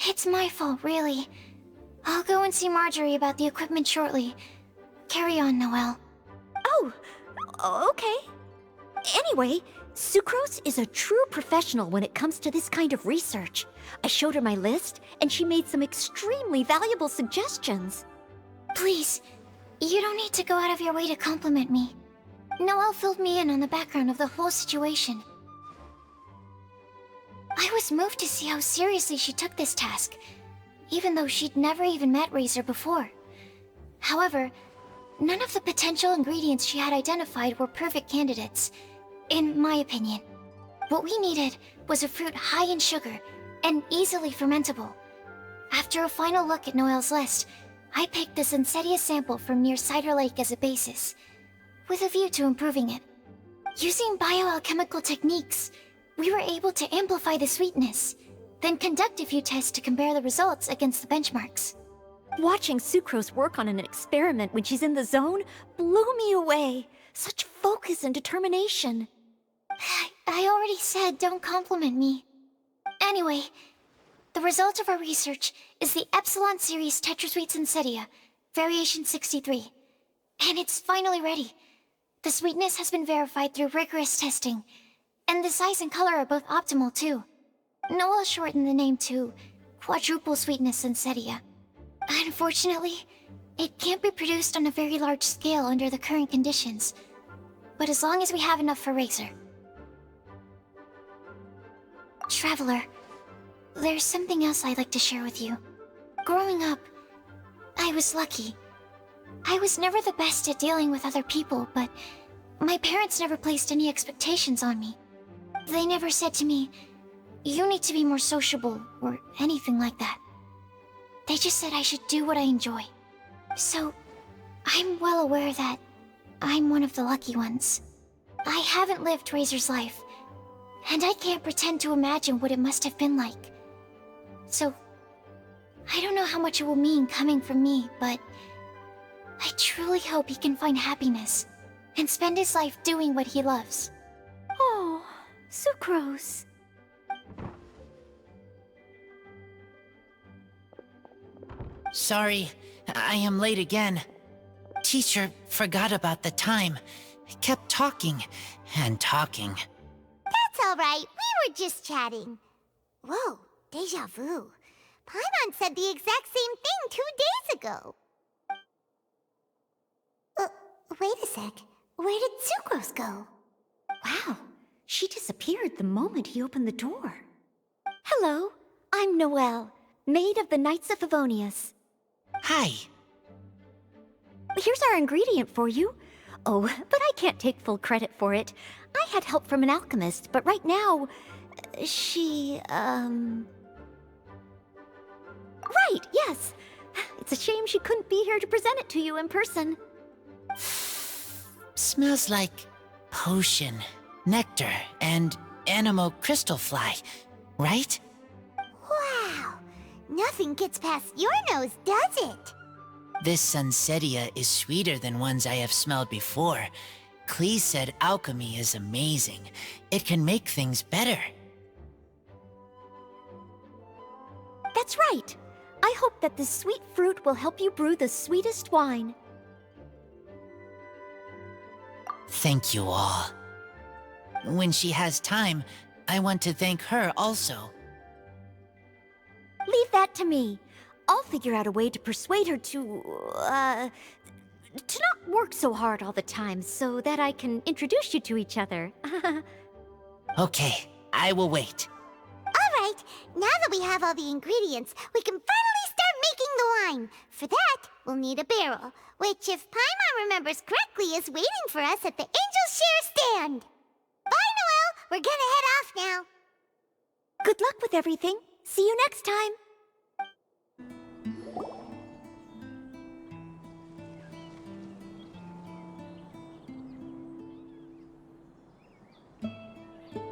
It's my fault, really. I'll go and see Marjorie about the equipment shortly. Carry on, Noelle. Oh, okay. Anyway, Sucrose is a true professional when it comes to this kind of research. I showed her my list, and she made some extremely valuable suggestions. Please, you don't need to go out of your way to compliment me. Noelle filled me in on the background of the whole situation. I was moved to see how seriously she took this task, even though she'd never even met Razor before. However, none of the potential ingredients she had identified were perfect candidates, in my opinion. What we needed was a fruit high in sugar and easily fermentable. After a final look at Noelle's list, I picked the Sunsetia sample from near Cider Lake as a basis, with a view to improving it. Using bioalchemical techniques, we were able to amplify the sweetness, then conduct a few tests to compare the results against the benchmarks. Watching Sucrose work on an experiment when she's in the zone blew me away. Such focus and determination. I already said don't compliment me. Anyway, the result of our research is the Epsilon Series Tetrasweet Sunsetia, Variation 63. And it's finally ready. The sweetness has been verified through rigorous testing. And the size and color are both optimal, too. Noel shortened the name to Quadruple Sweetness Sunsetia. Unfortunately, it can't be produced on a very large scale under the current conditions. But as long as we have enough for Razor. Traveler, there's something else I'd like to share with you. Growing up, I was lucky. I was never the best at dealing with other people, but my parents never placed any expectations on me. They never said to me, "You need to be more sociable," or anything like that. They just said I should do what I enjoy. So, I'm well aware that I'm one of the lucky ones. I haven't lived Razor's life, and I can't pretend to imagine what it must have been like. So, I don't know how much it will mean coming from me, but I truly hope he can find happiness and spend his life doing what he loves. Oh, Sucrose. Sorry, I am late again. Teacher forgot about the time. Kept talking and talking. That's all right. We were just chatting. Whoa, deja vu. Paimon said the exact same thing 2 days ago. Wait a sec. Where did Sucrose go? Wow, she disappeared the moment he opened the door. Hello, I'm Noelle, maid of the Knights of Favonius. Hi. Here's our ingredient for you. Oh, but I can't take full credit for it. I had help from an alchemist, but right now, she, Right, yes. It's a shame she couldn't be here to present it to you in person. Smells like potion, nectar, and anemo crystal fly, right? Wow! Nothing gets past your nose, does it? This Sunsetia is sweeter than ones I have smelled before. Klee said alchemy is amazing. It can make things better. That's right. I hope that this sweet fruit will help you brew the sweetest wine. Thank you all. When she has time, I want to thank her also. Leave that to me. I'll figure out a way to persuade her to not work so hard all the time so that I can introduce you to each other. Okay, I will wait. All right, now that we have all the ingredients, we can finally start making the wine. For that, we'll need a barrel, which, if Paimon remembers correctly, is waiting for us at the Angel Share stand. Bye, Noelle. We're gonna head off now. Good luck with everything. See you next time.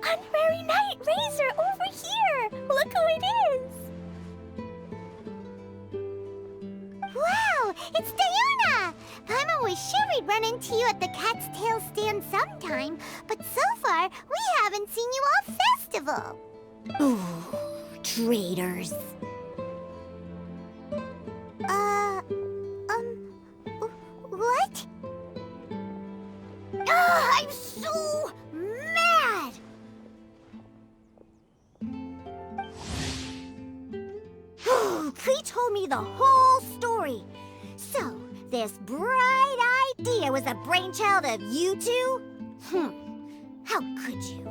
Honorary Knight Razor, over here! Look who it is! Wow, it's Diona! Paimon was sure we'd run into you at the Cat's Tail stand sometime, but so far, we haven't seen you all festival. Ooh, traitors. What? I'm so mad! Klee told me the whole story. So, this bright idea was the brainchild of you two? How could you?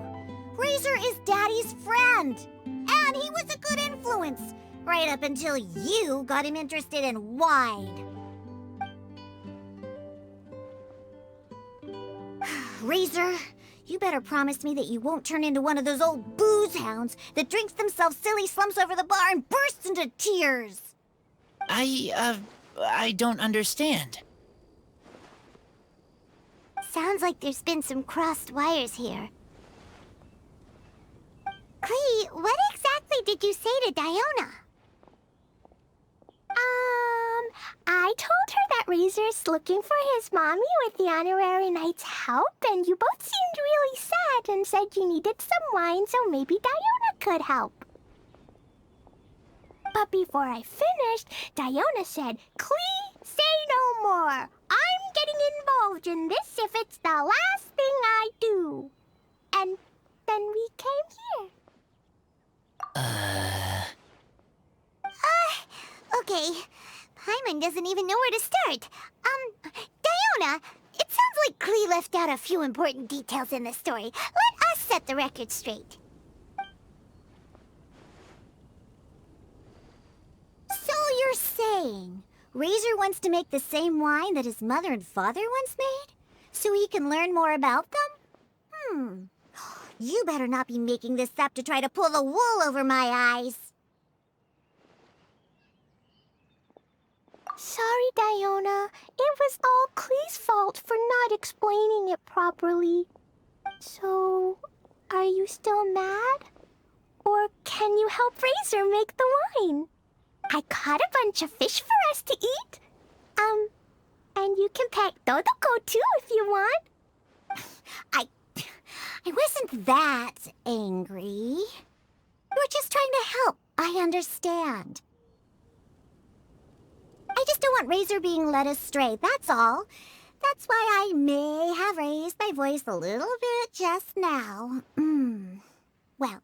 Razor is Daddy's friend, and he was a good influence, right up until you got him interested in wine. Razor, you better promise me that you won't turn into one of those old booze hounds that drinks themselves silly, slumps over the bar, and bursts into tears. I don't understand. Sounds like there's been some crossed wires here. Klee, what exactly did you say to Diona? I told her that Razor's looking for his mommy with the Honorary Knight's help, and you both seemed really sad and said you needed some wine, so maybe Diona could help. But before I finished, Diona said, "Klee, say no more. I'm getting in involved in this if it's the last thing I do. And then we came here. Okay. Paimon doesn't even know where to start. Diona, it sounds like Klee left out a few important details in the story. Let us set the record straight. So you're saying Razor wants to make the same wine that his mother and father once made? So he can learn more about them? You better not be making this up to try to pull the wool over my eyes. Sorry, Diona. It was all Klee's fault for not explaining it properly. So, are you still mad? Or can you help Razor make the wine? I caught a bunch of fish for us to eat. And you can pet Dodoko too if you want. I wasn't that angry. We're just trying to help. I understand. I just don't want Razor being led astray, that's all. That's why I may have raised my voice a little bit just now. Well,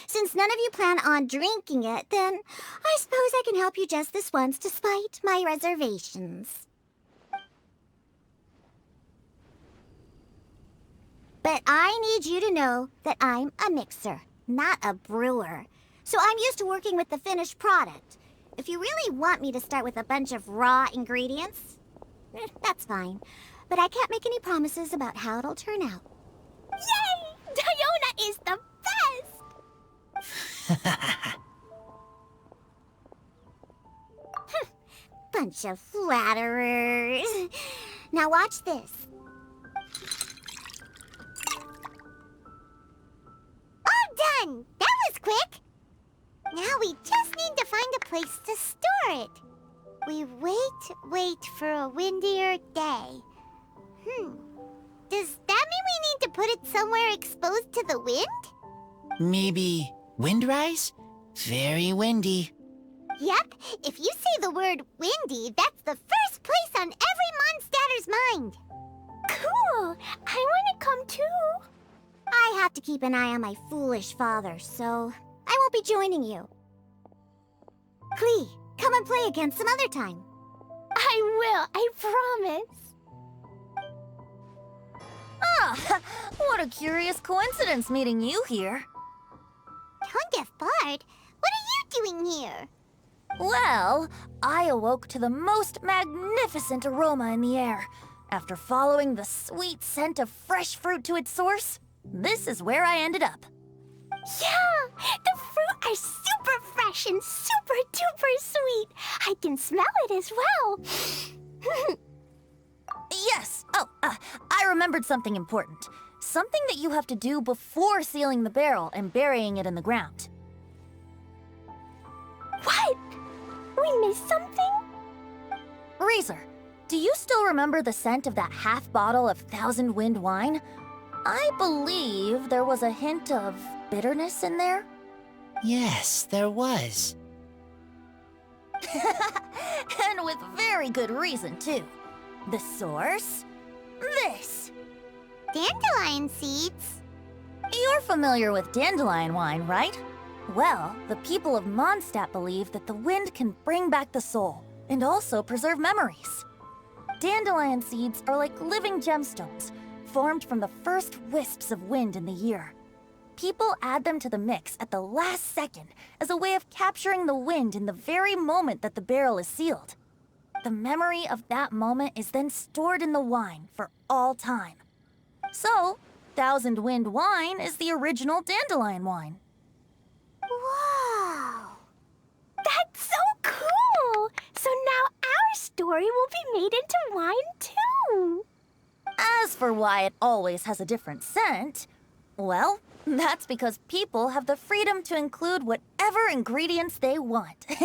since none of you plan on drinking it, then I suppose I can help you just this once despite my reservations. But I need you to know that I'm a mixer, not a brewer. So I'm used to working with the finished product. If you really want me to start with a bunch of raw ingredients, that's fine. But I can't make any promises about how it'll turn out. Yay! Diona is the best! Bunch of flatterers. Now watch this. All done! That was quick! Now we just need to find a place to store it. We wait for a windier day. Does that mean we need to put it somewhere exposed to the wind? Maybe windrise? Very windy. Yep, if you say the word windy, that's the first place on every Mondstadter's mind. Cool! I want to come too. I have to keep an eye on my foolish father, so I won't be joining you. Klee, come and play again some other time. I will, I promise. Ah, what a curious coincidence meeting you here. Don't get bored. What are you doing here? Well, I awoke to the most magnificent aroma in the air. After following the sweet scent of fresh fruit to its source, this is where I ended up. Yeah, the fruit are super fresh and super duper sweet. I can smell it as well. Yes. I remembered something important. Something that you have to do before sealing the barrel and burying it in the ground. What? We missed something? Razor, do you still remember the scent of that half bottle of Thousand Wind wine? I believe there was a hint of bitterness in there. Yes, there was. And with very good reason, too. The source? This. Dandelion seeds? You're familiar with dandelion wine, right? Well, the people of Mondstadt believe that the wind can bring back the soul, and also preserve memories. Dandelion seeds are like living gemstones, formed from the first wisps of wind in the year. People add them to the mix at the last second as a way of capturing the wind in the very moment that the barrel is sealed. The memory of that moment is then stored in the wine for all time. So, Thousand Wind wine is the original dandelion wine. Whoa! That's so cool! So now our story will be made into wine too! As for why it always has a different scent, well, that's because people have the freedom to include whatever ingredients they want. What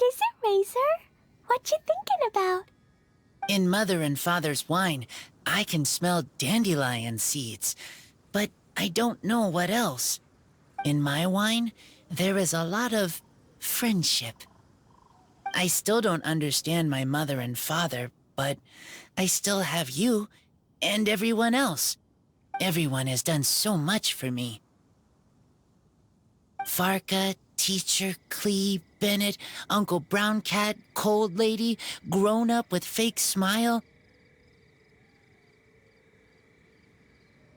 is it, Razor? What you thinking about? In Mother and Father's wine, I can smell dandelion seeds, but I don't know what else. In my wine, there is a lot of friendship. I still don't understand my mother and father, but I still have you and everyone else. Everyone has done so much for me. Varka, Teacher, Clee, Bennett, Uncle Brown Cat, Cold Lady, Grown Up with Fake Smile,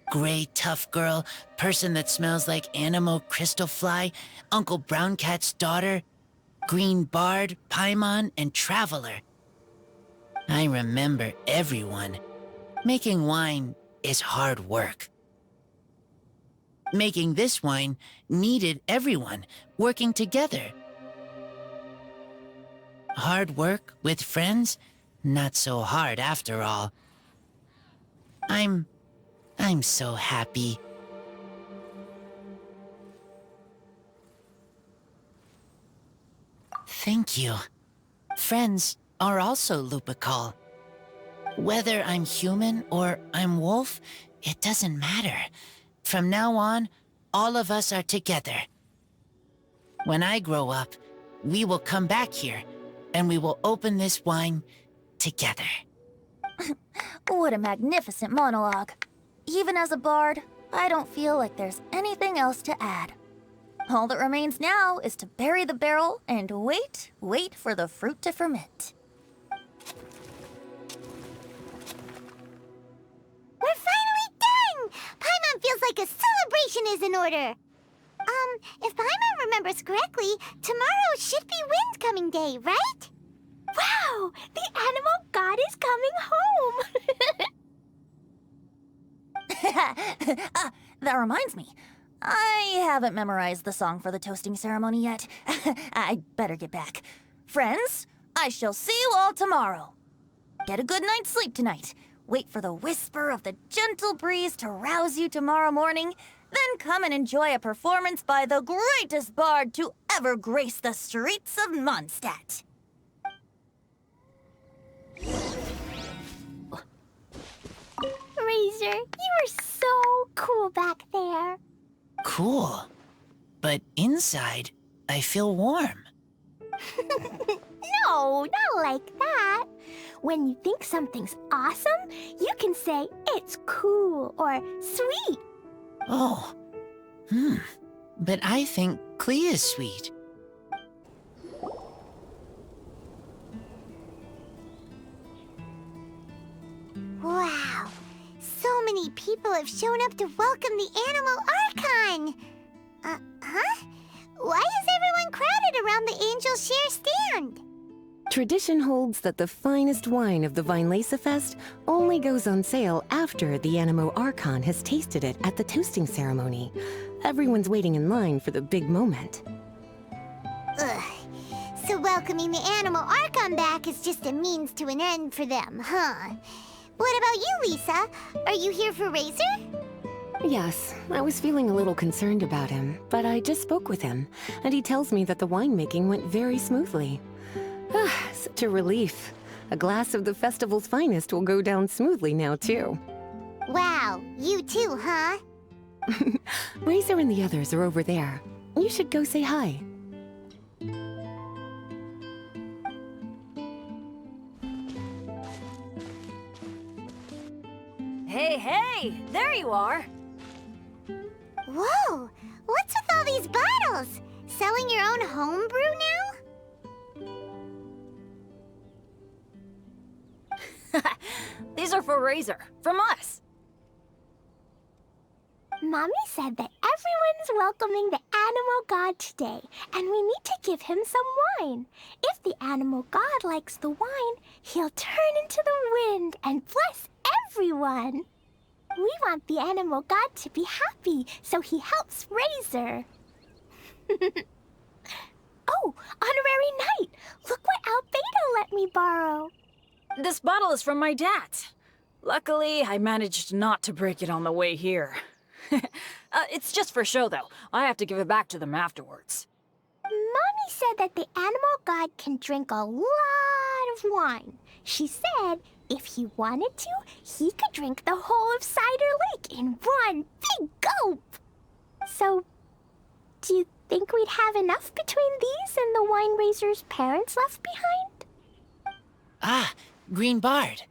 Gray Tough Girl, Person that Smells like Animo Crystal Fly, Uncle Brown Cat's Daughter, Green Bard, Paimon, and Traveler. I remember everyone. Making wine is hard work. Making this wine needed everyone working together. Hard work with friends? Not so hard after all. I'm so happy. Thank you. Friends are also Lupical. Whether I'm human or I'm wolf, it doesn't matter. From now on, all of us are together. When I grow up, we will come back here, and we will open this wine together. What a magnificent monologue. Even as a bard, I don't feel like there's anything else to add. All that remains now is to bury the barrel and wait for the fruit to ferment. We're finally done! Paimon feels like a celebration is in order. If Paimon remembers correctly, tomorrow should be Wind-coming day, right? Wow! The animal god is coming home! That reminds me. I haven't memorized the song for the toasting ceremony yet. I'd better get back. Friends, I shall see you all tomorrow. Get a good night's sleep tonight. Wait for the whisper of the gentle breeze to rouse you tomorrow morning. Then come and enjoy a performance by the greatest bard to ever grace the streets of Mondstadt. Razor, you are so cool back there. Cool. But inside, I feel warm. No, not like that. When you think something's awesome, you can say it's cool or sweet. Oh. But I think Clee is sweet. Wow. So many people have shown up to welcome the animal Archon. Huh? Why is everyone crowded around the Angel Share stand? Tradition holds that the finest wine of the Weinlesefest only goes on sale after the Animo Archon has tasted it at the toasting ceremony. Everyone's waiting in line for the big moment. Ugh. So welcoming the Animal Archon back is just a means to an end for them, huh? What about you, Lisa? Are you here for Razor? Yes, I was feeling a little concerned about him, but I just spoke with him, and he tells me that the winemaking went very smoothly. Such a relief. A glass of the festival's finest will go down smoothly now, too. Wow, you too, huh? Razor and the others are over there. You should go say hi. Hey, there you are. Whoa, what's with all these bottles? Selling your own homebrew now? These are for Razor, from us. Mommy said that everyone's welcoming the animal god today, and we need to give him some wine. If the animal god likes the wine, he'll turn into the wind and bless everyone. We want the animal god to be happy, so he helps Razor. Oh, honorary knight! Look what Albedo let me borrow. This bottle is from my dad. Luckily, I managed not to break it on the way here. It's just for show, though. I have to give it back to them afterwards. Mommy said that the animal god can drink a lot of wine. She said if he wanted to, he could drink the whole of Cider Lake in one big gulp. So, do you Think we'd have enough between these and the wine raiser's parents left behind? Ah, Green Bard.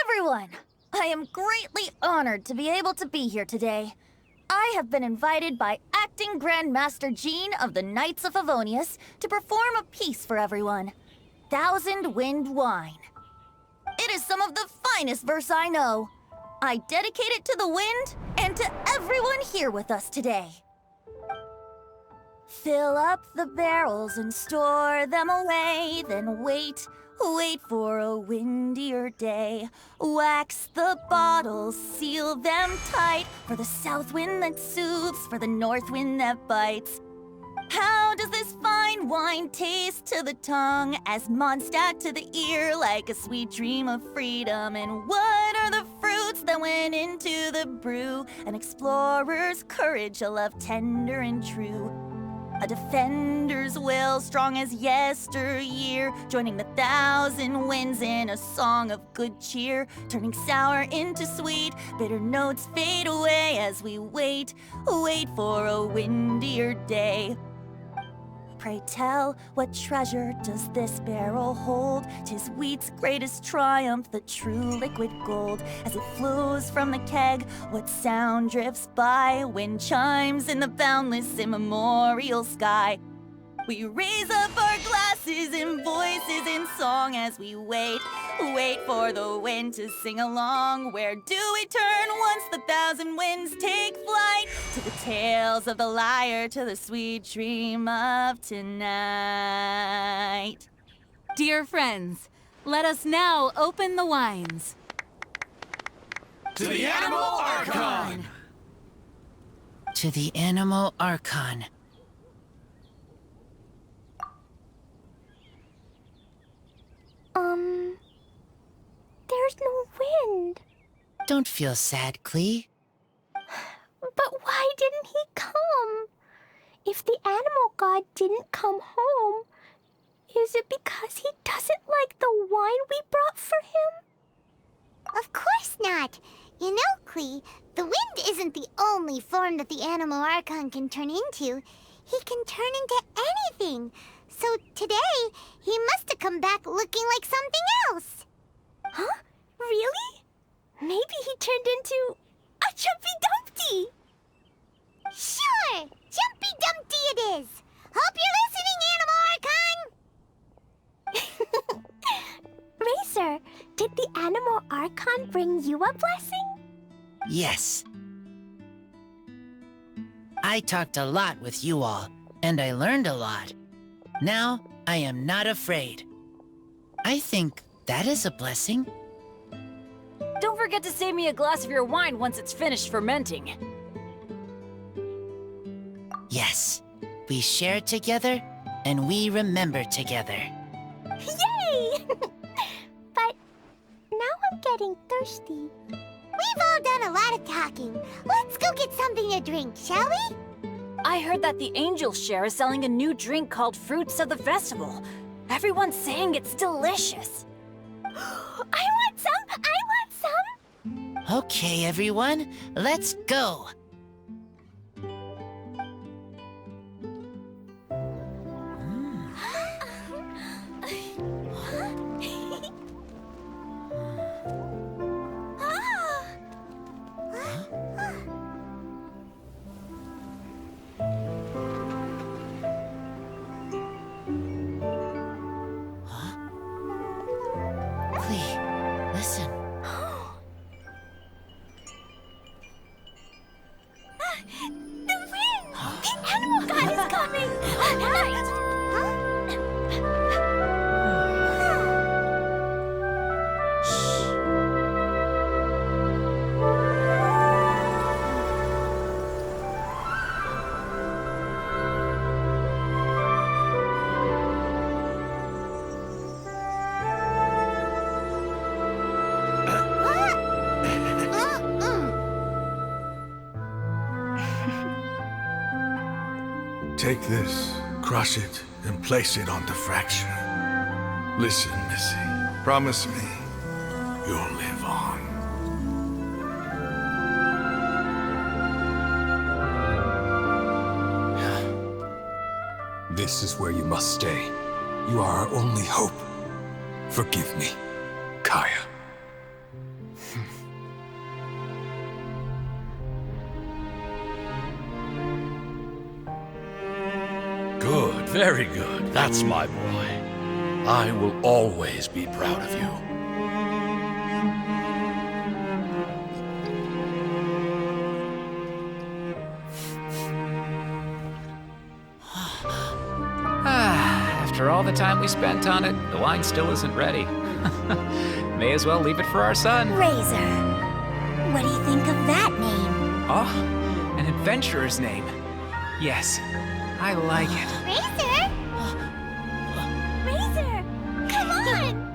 Everyone, I am greatly honored to be able to be here today. I have been invited by Acting Grand Master Jean of the Knights of Favonius to perform a piece for everyone. Thousand Wind Wine. It is some of the finest verse I know. I dedicate it to the wind and to everyone here with us today. Fill up the barrels and store them away, then wait for a windier day. Wax the bottles, seal them tight, for the south wind that soothes, for the north wind that bites. How does this fine wine taste to the tongue, as Mondstadt to the ear, like a sweet dream of freedom? And what are the fruits that went into the brew? An explorer's courage, a love tender and true. A defender's will, strong as yesteryear, joining the thousand winds in a song of good cheer, turning sour into sweet, bitter notes fade away as we wait for a windier day. Pray tell, what treasure does this barrel hold? 'Tis wheat's greatest triumph, the true liquid gold. As it flows from the keg, what sound drifts by? Wind chimes in the boundless immemorial sky. We raise up our glasses and voices in song as we wait for the wind to sing along. Where do we turn once the thousand winds take flight? To the tales of the lyre, to the sweet dream of tonight. Dear friends, let us now open the wines. To the Animal Archon! To the Animal Archon. There's no wind. Don't feel sad, Klee. But why didn't he come? If the animal god didn't come home, is it because he doesn't like the wine we brought for him? Of course not. You know, Klee, the wind isn't the only form that the Animal Archon can turn into. He can turn into anything. So today, he must have come back looking like something else. Huh? Really? Maybe he turned into a Jumpy Dumpty. Sure! Jumpy Dumpty it is! Hope you're listening, Animal Archon! Racer, did the Animal Archon bring you a blessing? Yes. I talked a lot with you all, and I learned a lot. Now, I am not afraid. I think that is a blessing. Don't forget to save me a glass of your wine once it's finished fermenting. Yes, we share together, and we remember together. Yay! But now I'm getting thirsty. We've all done a lot of talking. Let's go get something to drink, shall we? I heard that the Angel Share is selling a new drink called Fruits of the Festival. Everyone's saying it's delicious. I want some! I want some! Okay, everyone, let's go. Listen. The wind! The animal god is coming! Right! Take this, crush it, and place it on the fracture. Listen, Missy. Promise me you'll live on. This is where you must stay. You are our only hope. Forgive me, Kaya. Good, very good. That's my boy. I will always be proud of you. After all the time we spent on it, the wine still isn't ready. May as well leave it for our son. Razor. What do you think of that name? Oh, an adventurer's name. Yes, I like it. Razor? Razor! Come on!